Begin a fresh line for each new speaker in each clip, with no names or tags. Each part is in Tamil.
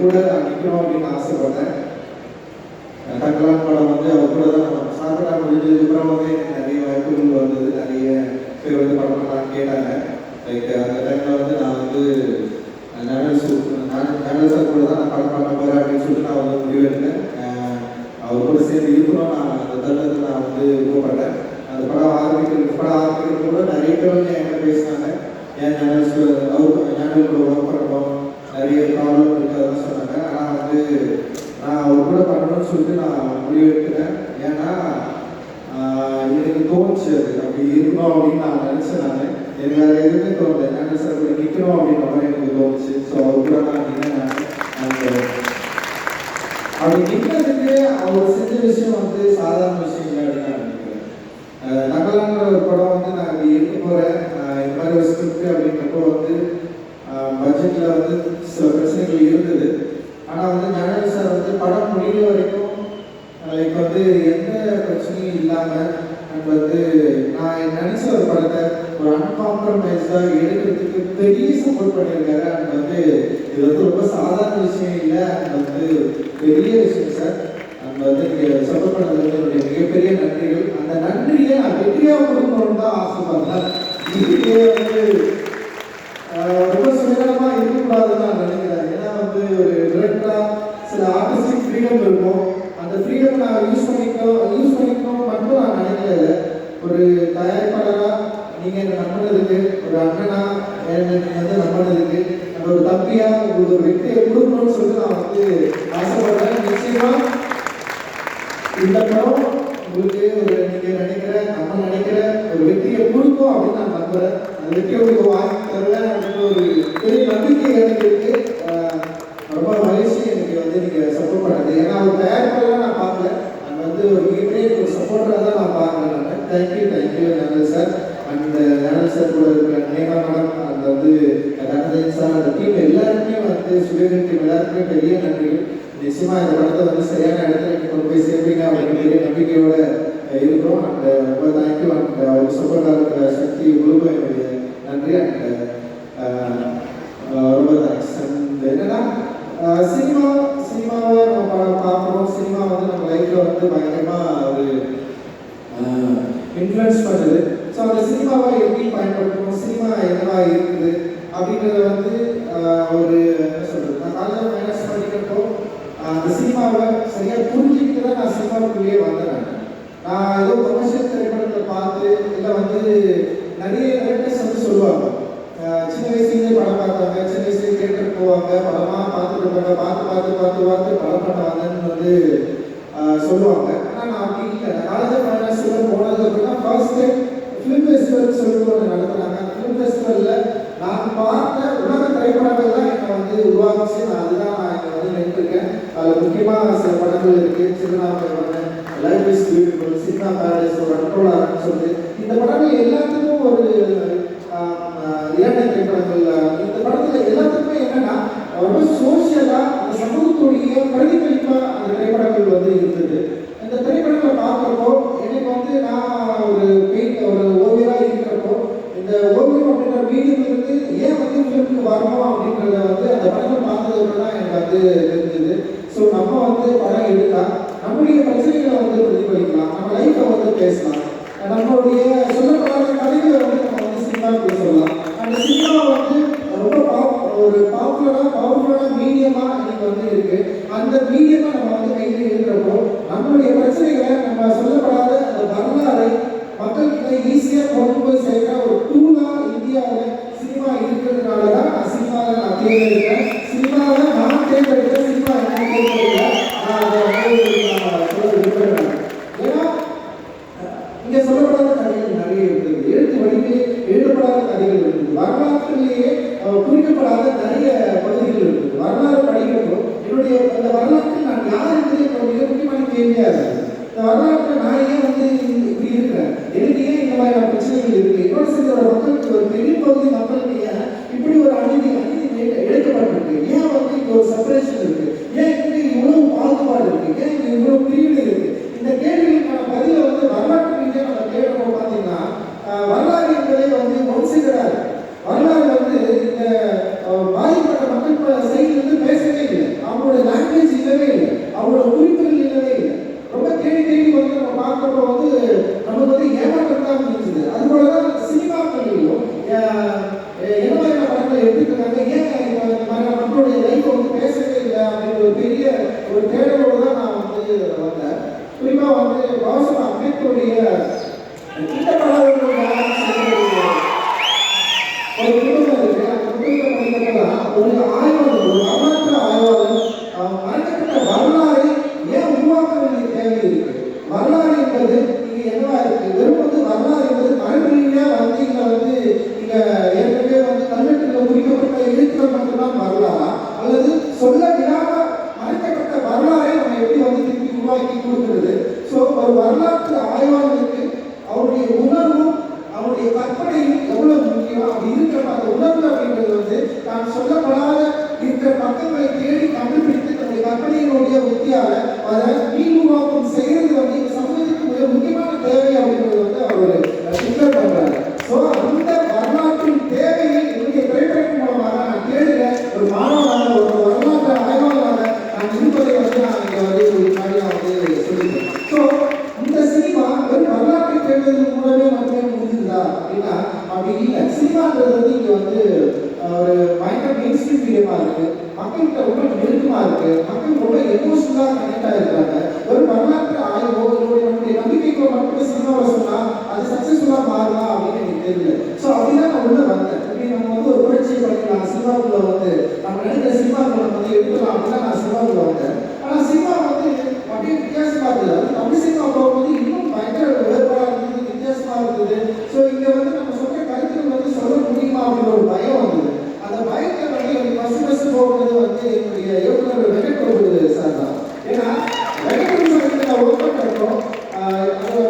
கூட நான் நிற்கணும் அப்படின்னு ஆசைப்பட்டேன். தங்கலான் படம் வந்து அவர் கூட தான் சாப்பிட்டா முடிஞ்சதுக்கப்புறம் வந்து எனக்கு நிறைய வாய்ப்புகள் வந்தது. நிறைய பேர் வந்து படம் பண்ணலான்னு கேட்டாங்க. லைக் அந்த டைமில் வந்து நான் வந்து ஞானல் சார் கூட தான் நான் படம் பண்ண போகிறேன் அப்படின்னு சொல்லிட்டு நான் வந்து முடிவெடுத்தேன். அவர் கூட சேர்ந்து இருக்கணும். நான் அந்த தருணத்தை நான் வந்து விருப்பப்பட்டேன். அந்த படம் ஆரம்பிக்கிறது கூட நிறைய பேர் வந்து என்கிட்ட பேசினாங்க. ஏன் ஞானல் கூட ஒர்க் பண்ணணும், நிறைய ப்ராப்ளம் இருக்காதுன்னு சொன்னாங்க. ஆனால் வந்து நான் அவர் கூட பண்ணணும்னு சொல்லிட்டு நான் முடிவெடுக்கிறேன். ஏன்னா எனக்கு தோணுச்சு அது அப்படி இருக்கணும் அப்படின்னு நான் நினச்சேன். எனக்கு வேறு எதுவுமே தோணலை. ஞானல் சார் கூட நிற்கணும் அப்படின்ற மாதிரி எனக்கு தோணுச்சு. ஸோ அவர் கூட நான் அப்படி நிற்கிறதுக்கு அவர் செஞ்ச விஷயம் வந்து சாதாரண விஷயம் இல்லை அப்படின்னு நான் நினைக்கிறேன். நகலான்ற ஒரு படம் வந்து நான் இப்படி இருக்க போகிறேன், இந்த மாதிரி ஒரு ஸ்கிரிப்ட் அப்படின்றப்போ வந்து பட்ஜெட்டில் வந்து சில பிரச்சனைகள் இருந்தது. ஆனால் வந்து ஞானல் சார் வந்து படம் முடிகிற வரைக்கும் லைக் வந்து எந்த பிரச்சனையும் இல்லாமல் அண்ட் வந்து நான் நினச்ச ஒரு படத்தை ஒரு அன்காம்ப்ரமைஸ்டாக எடுக்கிறதுக்கு பெரிய சப்போர்ட் பண்ணியிருக்காரு. அண்ட் வந்து இது வந்து ரொம்ப சாதாரண விஷயம் இல்லை, அண்ட் வந்து பெரிய விஷயம் சார். அண்ட் வந்து நீங்கள் சப்போர்ட் பண்ணது வந்து என்னுடைய மிகப்பெரிய நன்றிகள். அந்த நன்றியை நான் வெற்றியாக கொடுக்கணும்னு தான் ஆசைப்படுறேன். இதுக்கே வந்து ரொம்ப சுயநலமாக இருக்கக்கூடாதுன்னு நான் நினைக்கிறேன். ஏன்னா வந்து ஒரு டிரெக்டராக சில ஆர்டிஸ்டிக் ஃப்ரீடம் இருக்கும். அந்த ஃப்ரீடம் நான் யூஸ் பண்ணிக்கணும் மட்டும் நான் நினைக்கல. ஒரு தயாரிப்பாளராக நீங்கள் என்னை நம்பினதுக்கு, ஒரு அண்ணனா எனக்கு வந்து நம்பினதுக்கு, அந்த ஒரு தம்பியாக உங்களுக்கு ஒரு வெற்றியை கொடுக்கணும்னு சொல்லிட்டு நான் வந்து ஆசைப்படுறேன். நிச்சயமாக இந்த படம் உங்களுக்கு ஒரு நீங்கள் நம்ம நினைக்கிற ஒரு வெற்றியை கொடுக்கும் அப்படின்னு நான் நம்புகிறேன். அந்த வெற்றியை உங்களுக்கு வாங்கி தருவேன் அப்படின்னு ஒரு பெரிய நம்பிக்கை எனக்கு இருக்கு. ரொம்ப மகிழ்ச்சி எனக்கு வந்து நீங்கள் சப்போர்ட் பண்ணது. ஏன்னா ஒரு தயாரிப்பாளராக நான் பார்க்கல, அது வந்து ஒரு மிகப்பெரிய ஒரு சப்போர்ட்டராக தான் நான் பார்க்குறேன். நான் தேங்க்யூ ஞானல் சார். அந்த ஞானல் சார் கூட இருக்கிற நேகா மேடம், அந்த வந்து கதாநாயகன் சார், அந்த டீம் எல்லாருக்குமே வந்து சுயகன் டீம் எல்லாருக்குமே பெரிய நன்றிகள். நிச்சயமாக இந்த படத்தை வந்து சரியான இடத்துல நீங்கள் கொண்டு போய் சேர்ப்பீங்க அப்படின்னு பெரிய நம்பிக்கையோடு இருக்கிறோம். அந்த ரொம்ப தேங்க்யூ. அந்த அவர் சப்போர்ட்டாக இருக்கிற சக்தி குழுவும் என்னுடைய நன்றி. அண்ட் ரொம்ப தேங்க்ஸ். அண்ட் என்னன்னா சினிமாவை நம்ம பார்க்குறோம். சினிமா வந்து நம்ம லைஃப்பில் வந்து பயங்கரமாக ஒரு இன்ஃப்ளூயன்ஸ் பண்ணுது. ஸோ அந்த சினிமாவை எப்படி பயன்படுத்தணும், சினிமா என்னவா இருக்குது அப்படின்றத வந்து ஒரு என்ன சொல்கிறது, நான் காலேஜ் ஃபைனான்ஸ் படிக்கிறப்போ அந்த சினிமாவை சரியாக புரிஞ்சுக்கிட்டு தான் நான் சினிமாவுக்குள்ளேயே வந்தேன். நான் ஏதோ கமர்ஷியல் திரைப்படத்தை பார்த்து இல்லை வந்து நிறைய டைரக்டர்ஸ் வந்து சொல்லுவாங்க, சின்ன வயசுலேயே படம் பார்த்தாங்க, சின்ன வயசுலேயே தியேட்டருக்கு போவாங்க, படமாக பார்த்துட்டு இருப்பாங்க, பார்த்து படம் பண்ண வந்தேன்னு வந்து சொல்லுவாங்க. ஆனால் நான் அப்படி இல்லை. நான் காலேஜ் ஃபைனான்ஸில் போனது அப்படின்னா ஃபர்ஸ்ட் டைம் ஃபிலிம் ஃபெஸ்டிவல் சொல்லிட்டு ஒன்று நடத்துனாங்க. அந்த ஃபிலிம் ஃபெஸ்டிவலில் நான் பார்த்த உலக திரைப்படங்கள் தான் என்னை வந்து உருவாக்கிச்சு. அதுதான் நான் இங்கே வந்து நின்றுருக்கேன். அதில் முக்கியமாக சில படங்கள் இருக்குது. சிறுநாம பண்ணேன், life is beautiful, cinema paradise, ஒரு கண்ட்ரோலாக சொல்லிட்டு இந்த படங்கள் எல்லாத்துக்கும் ஒரு இரண்டை திரைப்படங்கள். இந்த படத்தில் எல்லாத்துக்குமே என்னன்னா ரொம்ப சோசியலாக அந்த சமூகத்துடைய பிரதிபலிப்பாக அந்த திரைப்படங்கள் வந்து இருந்தது. இந்த திரைப்படங்களை பார்க்குறப்போ எனக்கு வந்து நான் ஒரு ஓவியராக இருக்கிறப்போ இந்த ஓவியம் அப்படின்ற மீடியம் இருந்து ஏன் வந்து ஃபிலிமுக்கு வரணும் அப்படின்றத வந்து அந்த படங்கள் பார்த்ததுக்கு தான் எனக்கு வந்து தெரிஞ்சது. ஸோ நம்ம வந்து படம் எடுக்கலாம், நம்முடைய பிரச்சனைகளை வந்து பிரதிபலிக்கலாம், நம்ம லைஃப்பை வந்து பேசலாம், நம்மளுடைய சொல்லப்படாத கதைகளை வந்து நம்ம வந்து சினிமாவுக்கு சொல்லலாம். அந்த சினிமா வந்து ரொம்ப ஒரு பவர்ஃபுல்லான மீடியமாக இன்னைக்கு வந்து இருக்கு. அந்த மீடியமாக நம்ம வந்து கையில் இருக்கிறப்போ நம்மளுடைய பிரச்சனைகளை நம்ம சொல்லப்படாத அந்த வரலாறை மக்கள்கிட்ட ஈஸியாக கொண்டு போய் சேர்க்கிற ஒரு டூலாக இந்தியாவில் சினிமா இருக்கிறதுனால தான் நான் சினிமாவை நான் தேர்ந்தெடுக்கிறேன். சினிமாவை நான் தேர்ந்தெடுக்கிறேன், சினிமா என்ன தேர்ந்தெடுக்கிறேன். நான் அதை வந்து நான் சொல்ல விரும்புகிறேன். ஏன்னா இங்கே சொல்லப்படாத கதைகள் நிறைய இருக்குது, எழுத்து வடிவிலே எழுதப்படாத கதைகள் இருக்குது, வரலாற்றிலேயே குறிக்கப்படாத நிறைய பகுதிகள் இருக்குது. வரலாறு படிக்கிறப்போ என்னுடைய அந்த வரலாற்றில் நான் யார் என்பதை மிக முக்கியமான கேள்வியாக இருக்குது. இந்த வரலாற்றில் நான் ஏன் வந்து இப்படி இருக்கிறேன், எனக்கு ஏன் இந்த மாதிரியான பிரச்சனைகள் இருக்குது, என்னோட சேர்ந்த மக்களுக்கு ஒரு பெரிய பகுதி மக்களுக்கு ஏன் இப்படி ஒரு அநீதி எடுக்கப்பட்டிருக்கு, ஏன் வந்து இங்கே ஒரு செப்பரேஷன் இருக்குது, ஏன் இங்கே இவ்வளவு பாகுபாடு இருக்குது, ஏன் இங்கே இவ்வளவு பிரிவினை இருக்குது. இந்த கேள்விகளுக்கான பதிலை வந்து வரலாற்று ரீதியாக நம்ம கேட்கணும். பார்த்தீங்கன்னா வரலாறு என்பதை வந்து ஒன்சிக்கிறார். வரலாறு வந்து இந்த பாதிப்பட்ட மக்கள் சைட்லேருந்து பேசவே இல்லை. அவங்க நமக்கு வந்து ஏமாற்றம் தான் இருந்துச்சு. அதுபோல தான் சினிமாக்கள்லையும் என்ன மாதிரியான படங்களை எடுத்துக்கிறாங்க, ஏன் இந்த மாதிரி மக்களுடைய லைஃப்பை வந்து பேசவே இல்லை அப்படின்ற ஒரு பெரிய ஒரு தேடலோடு தான் நான் வந்து வந்தேன். குறிப்பாக வந்து பாபா அம்பேத்கருடைய இந்த படம் ஒரு குடும்பம் இருக்கு. அந்த குடும்பத்தை படிக்கிறப்பதான் ஒரு ஆய்வாளர், ஒரு வரலாற்று ஆய்வாளர் மறைக்கப்பட்ட வரலாறு ஏன் உருவாக்க வேண்டிய தேவை இருக்கு. வரலாறு என்பது இங்க என்னவா இருக்கு, வெறும் வந்து வரலாறு என்பது மரபுரியா வந்து இங்க வந்து இங்க ஏற்கனவே வந்து கல்வெட்டுல குறிக்கப்பட்ட எழுத்துக்கள் மட்டும்தான் வரலாறா, அல்லது சொல்ல விடாம மறைக்கப்பட்ட வரலாறை நம்ம எப்படி வந்து திருப்பி உருவாக்கி கொடுக்கிறது. ஸோ ஒரு வரலாற்று ஆய்வாளருக்கு அவருடைய உணர்வும் அவருடைய கற்பனையும் எவ்வளவு முக்கியம். அப்படி இருக்கிற அந்த உணர்வு அப்படின்றது வந்து நான் சொல்லப்படாத இருக்கிற பக்கங்களை தேடி கண்டுபிடித்து தன்னுடைய கற்பனையினுடைய உத்தியால அதை மீள் உருவாக்கம் செய்யறது வந்து இந்த சமூகத்துக்கு மிக முக்கியமான தேவை அப்படின்றது வந்து அவர் சிக்கல் பண்றாரு. ஸோ அந்த வரலாற்றின் தேவையை என்னுடைய திரைப்படத்தின் மூலமாக நான் தேடுகிற ஒரு மாணவனாக, ஒரு வரலாற்று ஆய்வாளராக நான் இருப்பதை வந்து நான் இங்கே வந்து முன்னாடியாக வந்து சொல்லிட்டேன். ஸோ இந்த சினிமா வெறும் வரலாற்றை தேடுவது மூலமே மட்டுமே முடிஞ்சுதா அப்படின்னா அப்படி இல்லை. சினிமான்றது வந்து இங்கே வந்து ஒரு பயங்கர மெயின் ஸ்ட்ரீம் மீடியமா இருக்கு, மக்கள்கிட்ட ரொம்ப நெருக்கமா இருக்கு, மக்கள் ரொம்ப எமோஷனலா கனெக்ட் ஆகிருக்காங்க. ஒரு வரலாற்று ஆய்வோ நம்முடைய நம்பிக்கைக்கோ மட்டுமே சினிமாவை சொன்னா அது சக்சஸ்ஃபுல்லா மாறலாம் அப்படின்னு எனக்கு தெரியல. ஸோ அப்படிதான் நான் உள்ள வந்தேன். இப்படி நம்ம வந்து ஒரு புரட்சியை பண்ணிக்கலாம், சினிமாவுக்குள்ள வந்து நம்ம நினைக்கிற சினிமாக்குள்ள வந்து எடுக்கலாம் அப்படின்னா நான் சினிமாவுக்குள்ள வந்தேன். ஆனால் சினிமா வந்து அப்படியே வித்தியாசமா இருந்தது. அது தமிழ் சினிமா போகும்போது இன்னும் பயங்கர வேறுபாடாக இருந்தது, வித்தியாசமா இருந்தது. ஸோ இங்க வந்து நம்ம சொல்ற கருத்துக்கள் வந்து சொல்ல முடியுமா அப்படின்ற ஒரு பயம் வந்தது. அந்த பயத்தை வந்து எனக்கு ஃபர்ஸ்ட் போகிறது வந்து என்னுடைய இயக்குனர் வெங்கட்பிரபு சார் தான். ஏன்னா வெங்கட்பிரபு சார் நான் ஒர்க் பண்ணுறோம்.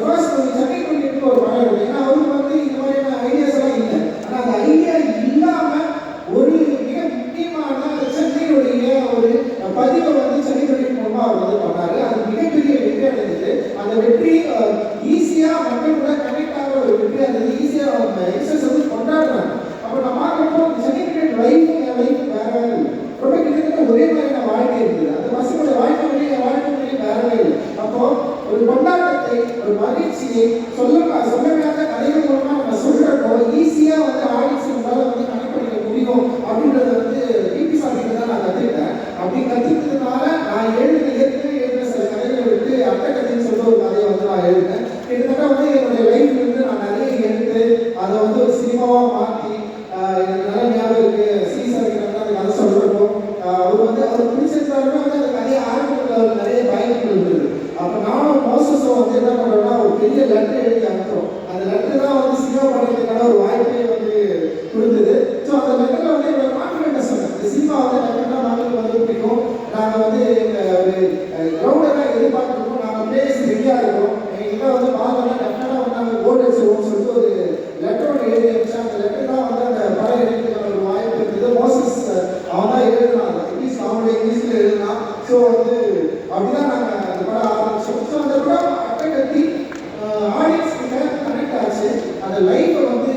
ஃபர்ஸ்ட் வந்து சென்னை பண்ணிட்டு ஒரு படம் இருக்கு. ஏன்னா அவருக்கு வந்து இந்த மாதிரியான ஐடியாஸ் எல்லாம் இல்லை. ஆனால் அந்த ஐடியா இல்லாம ஒரு மிக முக்கியமான சென்னையுடைய ஒரு பதிவை வந்து சென்னை பண்ணிட்டு மூலமா அவர் வந்து பண்ணாரு. அது மிகப்பெரிய வெற்றி அடைந்தது. அந்த வெற்றி ஈஸியா மக்கள் கூட கனெக்ட் ஆகிற ஒரு வெற்றி அடைந்தது. ஈஸியா எக்ஸஸ் வந்து கொண்டாடுறாங்க. அப்போ நான் பார்க்குறப்போ சென்னைக்கு லைஃப் என் லைஃப் வேற ரொம்ப கிட்டத்தட்ட ஒரே மாதிரியான வாழ்க்கை இருந்தது. அந்த பசங்களோட வாழ்க்கை வழி என் வாழ்க்கை வழி வேறவே இல்லை. அப்போ ஒரு கொண்டாட்டத்தை, ஒரு மகிழ்ச்சியை சொல்லவேண்டாத கதைகள் மூலமா நம்ம சொல்றப்போ ஈஸியா வந்து ஆடியன்ஸ் நம்மளால வந்து கனெக்ட் பண்ணிக்க முடியும் அப்படின்றத வந்து டிபி சாப்பிட்டு தான் நான் கற்றுக்கிட்டேன். அப்படி கற்றுக்கிட்டதுனால நான் ஏற்கனவே சில கதைகளை விட்டு அட்டை கதைன்னு சொல்ற ஒரு கதையை வந்து நான் எழுதினேன். கிட்டத்தட்ட வந்து என்னுடைய லைஃப்ல இருந்து நான் நிறைய எடுத்து அதை வந்து ஒரு சினிமாவா மாற்றி எனக்கு நல்ல ஞாபகம் இருக்கு. சீசாரிக்கிறாங்க அந்த கதை சொல்றப்போ அவர் வந்து அவர் பிடிச்சிருந்தாருமே வந்து அந்த கதையை ஆரம்பிக்கிறதுல அவர் நிறைய பயன்கள் இருந்தது. அப்போ நானும் மோசஸும் வந்து என்ன பண்ணுறோம்னா ஒரு பெரிய லெட்டர் எழுதி அனுப்புறோம். அந்த லெட்டர் தான் வந்து சினிமா பண்ணுறதுக்கான ஒரு வாய்ப்பை வந்து கொடுத்தது. ஸோ அந்த லெட்டரில் வந்து என்னோட கான்ஃபிடென்ஸ் சொன்னேன். இந்த சினிமா வந்து டக்குனா மக்களுக்கு வந்து பிடிக்கும். நாங்கள் வந்து ஒரு கிரௌண்டெல்லாம் எதிர்பார்த்துருக்கோம். நாங்கள் பிளேஸ் ரெடியாக இருக்கோம். எங்ககிட்ட வந்து பார்த்தோம்னா டக்குனா வந்து நாங்கள் கோல்டு அடிச்சிருவோம்னு சொல்லிட்டு ஒரு லெட்டரோட எழுதி அனுப்பிச்சா அந்த லெட்டர் தான் வந்து அந்த படம் எடுக்கிறதுக்கான ஒரு வாய்ப்பு இருக்குது. மோசஸ் அவன் தான் எழுதுனாங்க. இங்கிலீஷ் அவனுடைய இங்கிலீஷில் எழுதுனான். ஸோ வந்து அப்படிதான் நாங்கள் அந்த படம் ஆரம்பிச்சோம். ஸோ அந்த படம் அட்டை கட்டி ஆடியன்ஸ் கிட்ட கனெக்ட் ஆச்சு. அந்த லைஃப்பை வந்து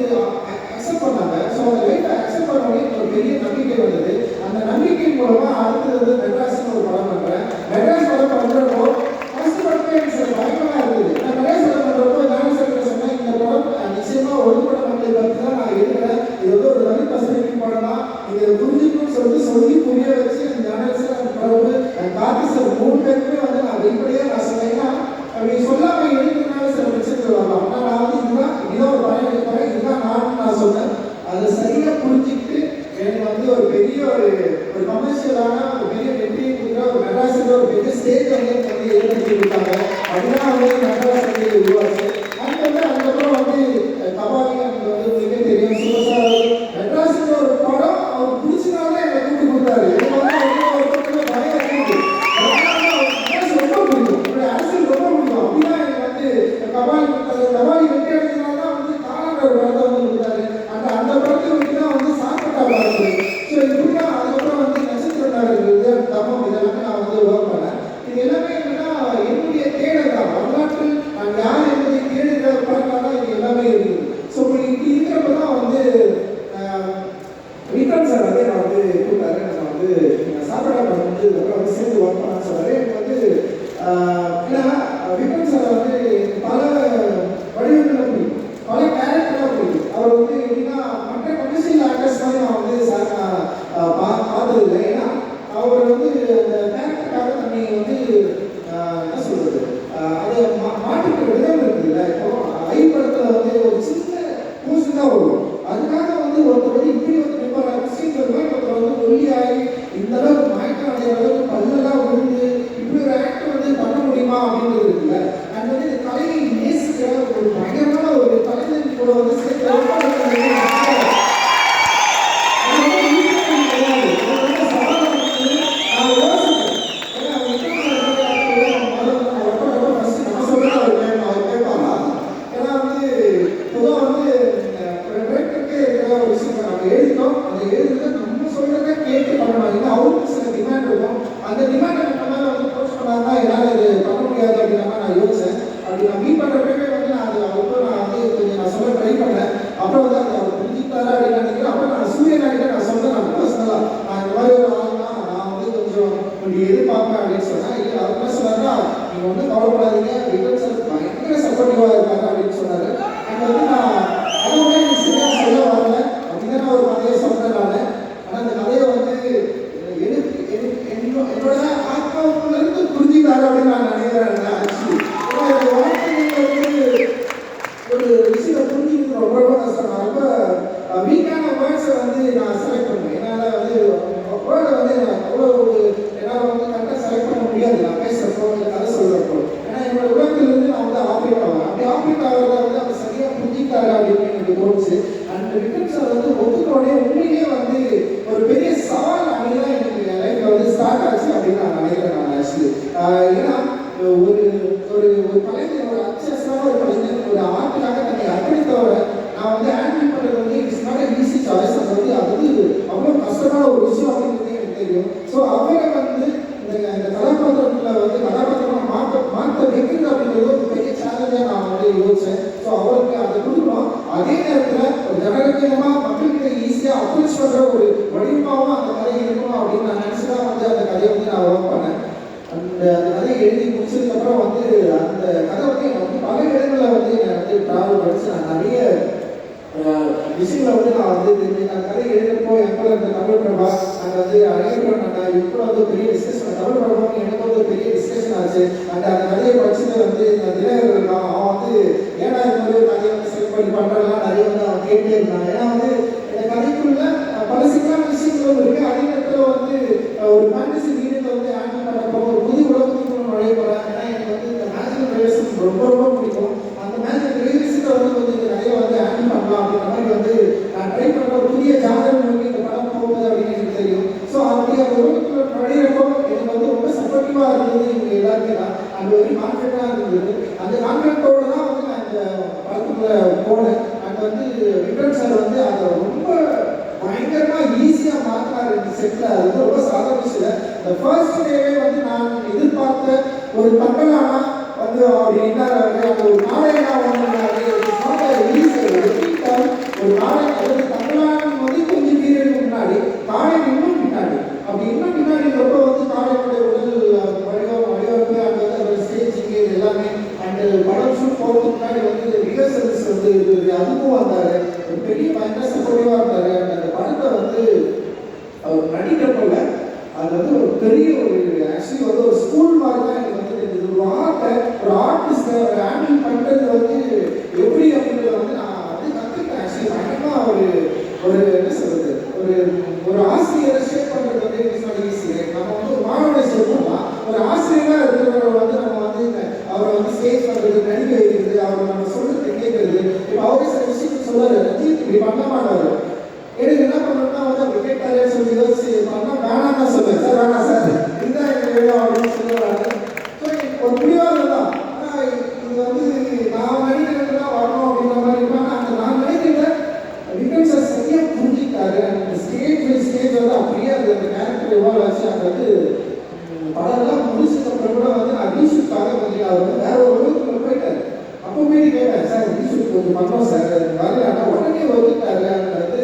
அக்செப்ட் பண்ணாங்க. ஸோ அந்த லைஃப்பை அக்செப்ட் பண்ணோடனே ஒரு பெரிய நம்பிக்கை வந்தது. அந்த நம்பிக்கை மூலமா அடுத்தது வந்து மெட்ராஸ்னு ஒரு படம் பண்ணுறேன். மெட்ராஸ் படம் பண்ணுறப்போ ஃபர்ஸ்ட் படமே எனக்கு சில பயங்கரமாக இருந்தது. நான் மெட்ராஸ் படம் பண்ணுறப்போ ஞானசேகர் சொன்னேன், இந்த படம் நிச்சயமா ஒதுப்பட மக்களை பற்றி தான் நான் எடுக்கிறேன். இது வந்து ஒரு தனி பர்ஸ்பெக்டிவ் படம் தான். இதை புரிஞ்சுக்கணும்னு சொல்லிட்டு சொல்லி புரிய வச்சு அந்த ஞானசேகர் அந்த பிரபு கார்த்தி சார் 3 பேருமே வந்து நான் வெளிப்படையாக நான் சொன்னேன்னா அப்படி சொல்லாமல் எடுக்கிறதுனால சில பிரச்சனைகள் வரலாம். ஆனால் நான் வந்து இதுதான் ஒரு படம் எடுக்கிறேன், இதுதான் நான் சொன்னேன். அதை சரியாக புரிஞ்சுக்கிட்டு எனக்கு வந்து ஒரு பெரிய ஒரு கமர்ஷியலான ஒரு பெரிய வெற்றியை கொடுக்குற ஒரு மெட்ராஸில் ஒரு பெரிய ஸ்டேஜ் வந்து ஏற்படுத்தி கொடுத்தாங்க. அப்படிதான் வந்து மெட்ராஸ் வந்து உருவாச்சு. அதுக்கப்புறம் வந்து கபாலி எனக்கு வந்து மிக தெரியும். சுபசார் மெட்ராஸில் ஒரு படம் அவர் பிடிச்சனால என்னை கூப்பிட்டு கொடுத்தாரு. எனக்கு வந்து ஒரு பக்கம் பயம் இருக்குது. ரொம்ப பிடிக்கும், என்னுடைய அரசியல் ரொம்ப பிடிக்கும். அப்படிதான் எனக்கு வந்து கபாலி வெற்றி அடைஞ்சதுனால தான் வந்து காலாண்ட ஒரு படத்தை வந்து கொடுத்தாரு. அந்த படத்தை வச்சு தான் வந்து சாப்பிட்டா வருது. ஸோ இப்படிதான் அதுக்கப்புறம் வந்து நட்சத்திர நாடுகள் தமம் இதெல்லாமே நான் வந்து ஒர்க் பண்ணேன். இது எல்லாமே என்னன்னா என்னுடைய தேடல் தான். வரலாற்றில் நான் யார் என்பதை தேடுகிற படங்களாக தான் இது எல்லாமே இருக்குது. ஸோ இப்படி இருக்கிறப்ப தான் வந்து விக்ரம் சார் வந்து நான் வந்து கூப்பிட்டாரு. நான் வந்து சாப்பிடா படம் வந்து அப்புறம் வந்து சேர்ந்து ஒர்க் பண்ணான்னு சொன்னாரு. எனக்கு வந்து ஏன்னா விக்ரம் சார் வந்து பல புரிஞ்சுக்கிட்டாரு அப்படின்னு எனக்கு தோணுச்சு. அண்ட் விக்ரம் சார் வந்து ஒத்துக்கோடனே உண்மையிலேயே வந்து ஒரு பெரிய சவால் அப்படிதான் எனக்கு என் லைஃப்ல வந்து ஸ்டார்ட் ஆச்சு அப்படின்னு நான் நினைக்கிறேன். நான் ஆக்சுவலி ஏன்னா ஒரு ஒரு ஒரு கலைஞர், ஒரு அச்சஸான ஒரு கலைஞர் ஒரு ஆர்ட்டுக்காக தன்னை அர்ப்பணித்தவரை நான் வந்து ஹேண்டில் பண்ணுறது வந்து இட்ஸ் நாட் ஈஸி சாய்ஸ். அது வந்து அவ்வளோ கஷ்டமான ஒரு விஷயம் அப்படிங்கிறது எனக்கு தெரியும். ஸோ அவரை வந்து இந்த கதாபாத்திரத்தில் வந்து கதாபாத்திரமாக மாற்ற வைக்கிறது அப்படிங்கிறது ஒரு பெரிய சேலஞ்சாக நான் வந்து யோசிச்சேன். ஸோ அவருக்கு அதை கொடுக்கணும். அதே நேரத்தில் ஒரு ஜனரஞ்சகமாக மக்கள்கிட்ட ஈஸியாக அப்ரோச் பண்ணுற ஒரு வடிவமாகவும் அந்த கதை இருக்கணும் அப்படின்னு நான் நினச்சி தான் வந்து அந்த கதையை வந்து நான் ஒர்க் பண்ணேன். அந்த கதையை எழுதி முடிச்சதுக்கப்புறம் வந்து அந்த கதை வந்து எனக்கு வந்து பல இடங்களில் வந்து என்னை வந்து ட்ராவல் படித்து நான் நிறைய விஷயங்களை வந்து நான் வந்து தெரிஞ்சுக்கேன். அந்த கதை எழுதுறப்போ எப்போ இந்த தமிழ் பிரபா அங்கே வந்து அழகப்பன் அண்ணா இப்போ வந்து பெரிய டிஸ்கஷன், தமிழ் பிரபாவும் எனக்கு வந்து பெரிய டிஸ்கஷன் ஆச்சு. அந்த கதையை படிச்சுட்டு வந்து இந்த தினகர் இருக்கான், அவன் வந்து ஏன்னா இந்த மாதிரி ஒரு கதையை வந்து செலக்ட் பண்ணி பண்ணுறதுலாம் நிறைய வந்து அவன் கேட்டே இருந்தான். ஏன்னா வந்து இந்த கதைக்குள்ள பல சிக்கலான விஷயங்களும் இருக்குது. அதே நேரத்தில் வந்து ஒரு ஃபேண்டசி மீடியத்தை வந்து ஹேண்டில் பண்ணுறப்போ ஒரு புது உலகத்துக்கு நுழைய போகிறேன். ஏன்னா எனக்கு வந்து இந்த மேஜிக்கல் ரியலிசம் ரொம்ப ரொம்ப பிடிக்கும். அந்த மேஜிக்கல் ரியலிசத்தை வந்து இந்த கதையை வந்து ஹேண்டில் பண்ணலாம் அப்படின்ற மாதிரி வந்து நான் ட்ரை பண்ணுற ஒரு புதிய ஜாதகம் நோக்கி இந்த படம் போகுது அப்படின்னு எனக்கு தெரியும். ஸோ அப்படி அந்த உலகத்துக்குள்ள நுழையிறப்போ எனக்கு வந்து ரொம்ப சப்போர்ட்டிவாக இருந்தது இவங்க எல்லாருமே தான். அந்த ஒரு கான்ஃபிடென்ட்டாக இருந்தது. அந்த கான்ஃபிடென்ட்டோடு தான் வந்து நான் இந்த படத்துக்குள்ள போனேன். அண்ட் வந்து விக்ரம் சார் வந்து அதை ரொம்ப பயங்கரமா ஈஸியா மாத்தினாரு இந்த செட்ல. அது வந்து ரொம்ப சாதாரண விஷயம். இந்த ஃபர்ஸ்ட் டேவே வந்து நான் எதிர்பார்த்த ஒரு தங்கலானா வந்து அப்படி இருந்தாரு. அந்த ஒரு நாடகனா ஒரு நாடகம் அதாவது தங்கலானம் வந்து கொஞ்சம் பீரியடுக்கு முன்னாடி காலையில் இன்னும் பின்னாடி அப்படி இன்னும் பின்னாடி ரொம்ப வந்து காலையினுடைய உடல் வடிவமைப்பு அங்கே வந்து அதோட ஸ்டேஜிங் எல்லாமே அண்ட் படம் ஷூட் போகிறதுக்கு முன்னாடி வந்து ரிஹர்சல்ஸ் வந்து இருக்குது. அதுவும் வந்தாரு. ஒரு பெரிய பயங்கர சப்போர்ட்டிவாக இருந்தாரு. அந்த படத்தை வந்து அவர் நடிக்கிறப்போல அது வந்து ஒரு பெரிய ஒரு ஆக்சுவலி வந்து ஒரு ஸ்கூல் மாதிரி தான் எனக்கு வந்து தெரிஞ்சது. ஒரு ஆர்ட்டை ஒரு ஆர்டிஸ்ட்டை ஒரு ஹேண்டில் பண்ணுறது வந்து எப்படி அப்படின்றத வந்து நான் வந்து கற்றுக்கிட்டேன். ஆக்சுவலி பயங்கரமாக ஒரு என்ன சொல்கிறது ஒரு ஆசிரியரை ஷேப் பண்ணுறது வந்து ஈஸி. நம்ம வந்து ஒரு மாணவனை ஷேப் பண்ணலாம். ஒரு ஆசிரியராக இருக்கிறவரை வந்து நம்ம வந்து அவரை வந்து ஸ்டேஜ் பண்ணுறது, நடிக்க வைக்கிறது, அவரை நம்ம சொல்றது கேட்கறது. இப்போ அவரே சில விஷயங்கள் சொல்லுவார், ரஞ்சித் இப்படி பண்ண மாட்டார். எனக்கு என்ன பண்ணணும்னா வந்து அப்படி கேட்டாரே சொல்லி யோசிச்சு பண்ணால் வேணாம் தான் சொல்லுவேன். சார் வேணாம் சார் இதுதான் எனக்கு வேணும் அப்படின்னு சொல்லுவாங்க. ஸோ ஒரு முடிவாக தான். ஆனால் இது வந்து நான் நடிக்கிறது தான் வரணும் அப்படின்ற மாதிரி இருப்பாங்க. அந்த நான் நினைக்கிறத விக்ரம் சார் சரியாக புரிஞ்சுக்கிட்டாரு. அந்த ஸ்டேஜ் வந்து அப்படியே அந்த கேரக்டர் எவ்வளோ ஆச்சு. அங்கே வந்து படம்லாம் முடிச்சதுக்கப்புறம் கூட வந்து நான் ரீஷூட்காக வந்து அவர் வந்து வேற ஒரு உலகத்துக்குள்ள போயிட்டாரு. அப்போ போய் கேட்டேன், சார் ரீஷூட் கொஞ்சம் பண்ணோம் சார் வரல. உடனே வந்துட்டாரு. வந்து